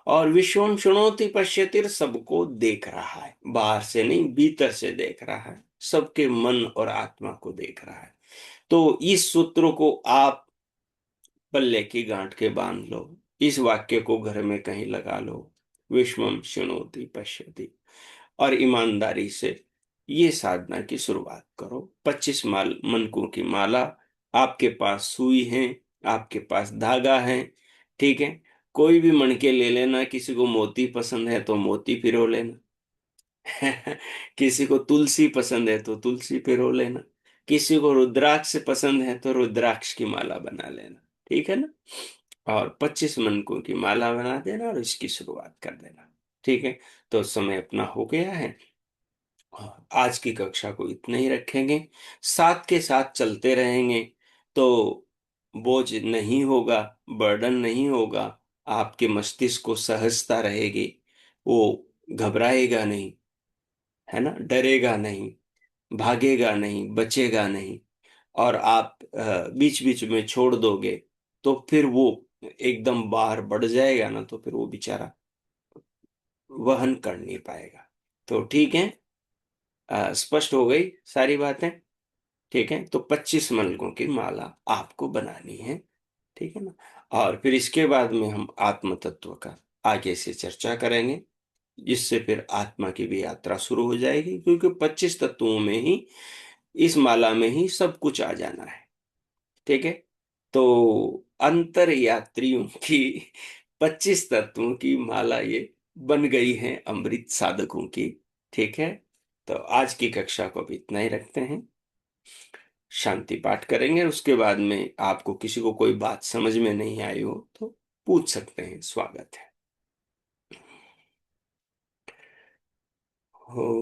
और विश्वम शृणोति पश्यतिर, सबको देख रहा है, बाहर से नहीं भीतर से देख रहा है, सबके मन और आत्मा को देख रहा है। तो इस सूत्र को आप पल्ले की गांठ के बांध लो, इस वाक्य को घर में कहीं लगा लो, विश्वम शृणोति पश्यति। और ईमानदारी से ये साधना की शुरुआत करो। 25 मनकों की माला, आपके पास सुई है, आपके पास धागा है, ठीक है। कोई भी मणके ले लेना, किसी को मोती पसंद है तो मोती पिरो लेना। किसी को तुलसी पसंद है तो तुलसी पिरो लेना, किसी को रुद्राक्ष पसंद है तो रुद्राक्ष की माला बना लेना, ठीक है ना। और 25 मनकों की माला बना देना और इसकी शुरुआत कर देना, ठीक है। तो समय अपना हो गया है। आज की कक्षा को इतना ही रखेंगे, साथ के साथ चलते रहेंगे तो बोझ नहीं होगा, बर्डन नहीं होगा। आपके मस्तिष्क को सहजता रहेगी, वो घबराएगा नहीं, है ना, डरेगा नहीं, भागेगा नहीं, बचेगा नहीं। और आप बीच बीच में छोड़ दोगे तो फिर वो एकदम बाहर बढ़ जाएगा ना, तो फिर वो बेचारा वहन कर नहीं पाएगा। तो ठीक है, स्पष्ट हो गई सारी बातें। ठीक है, तो 25 मनकों की माला आपको बनानी है, ठीक है ना। और फिर इसके बाद में हम आत्म तत्व का आगे से चर्चा करेंगे, जिससे फिर आत्मा की भी यात्रा शुरू हो जाएगी, क्योंकि 25 तत्वों में ही, इस माला में ही सब कुछ आ जाना है, ठीक है। तो अंतर यात्रियों की 25 तत्वों की माला ये बन गई है अमृत साधकों की, ठीक है। तो आज की कक्षा को भी इतना ही रखते हैं, शांति पाठ करेंगे। उसके बाद में आपको किसी को कोई बात समझ में नहीं आई हो तो पूछ सकते हैं, स्वागत है। हो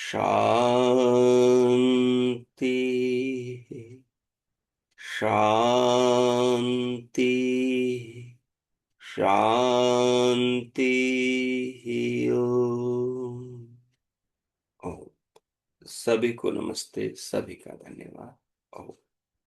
शांति, शांति, शांति। ओम। ओम। सभी को नमस्ते, सभी का धन्यवाद। ओम।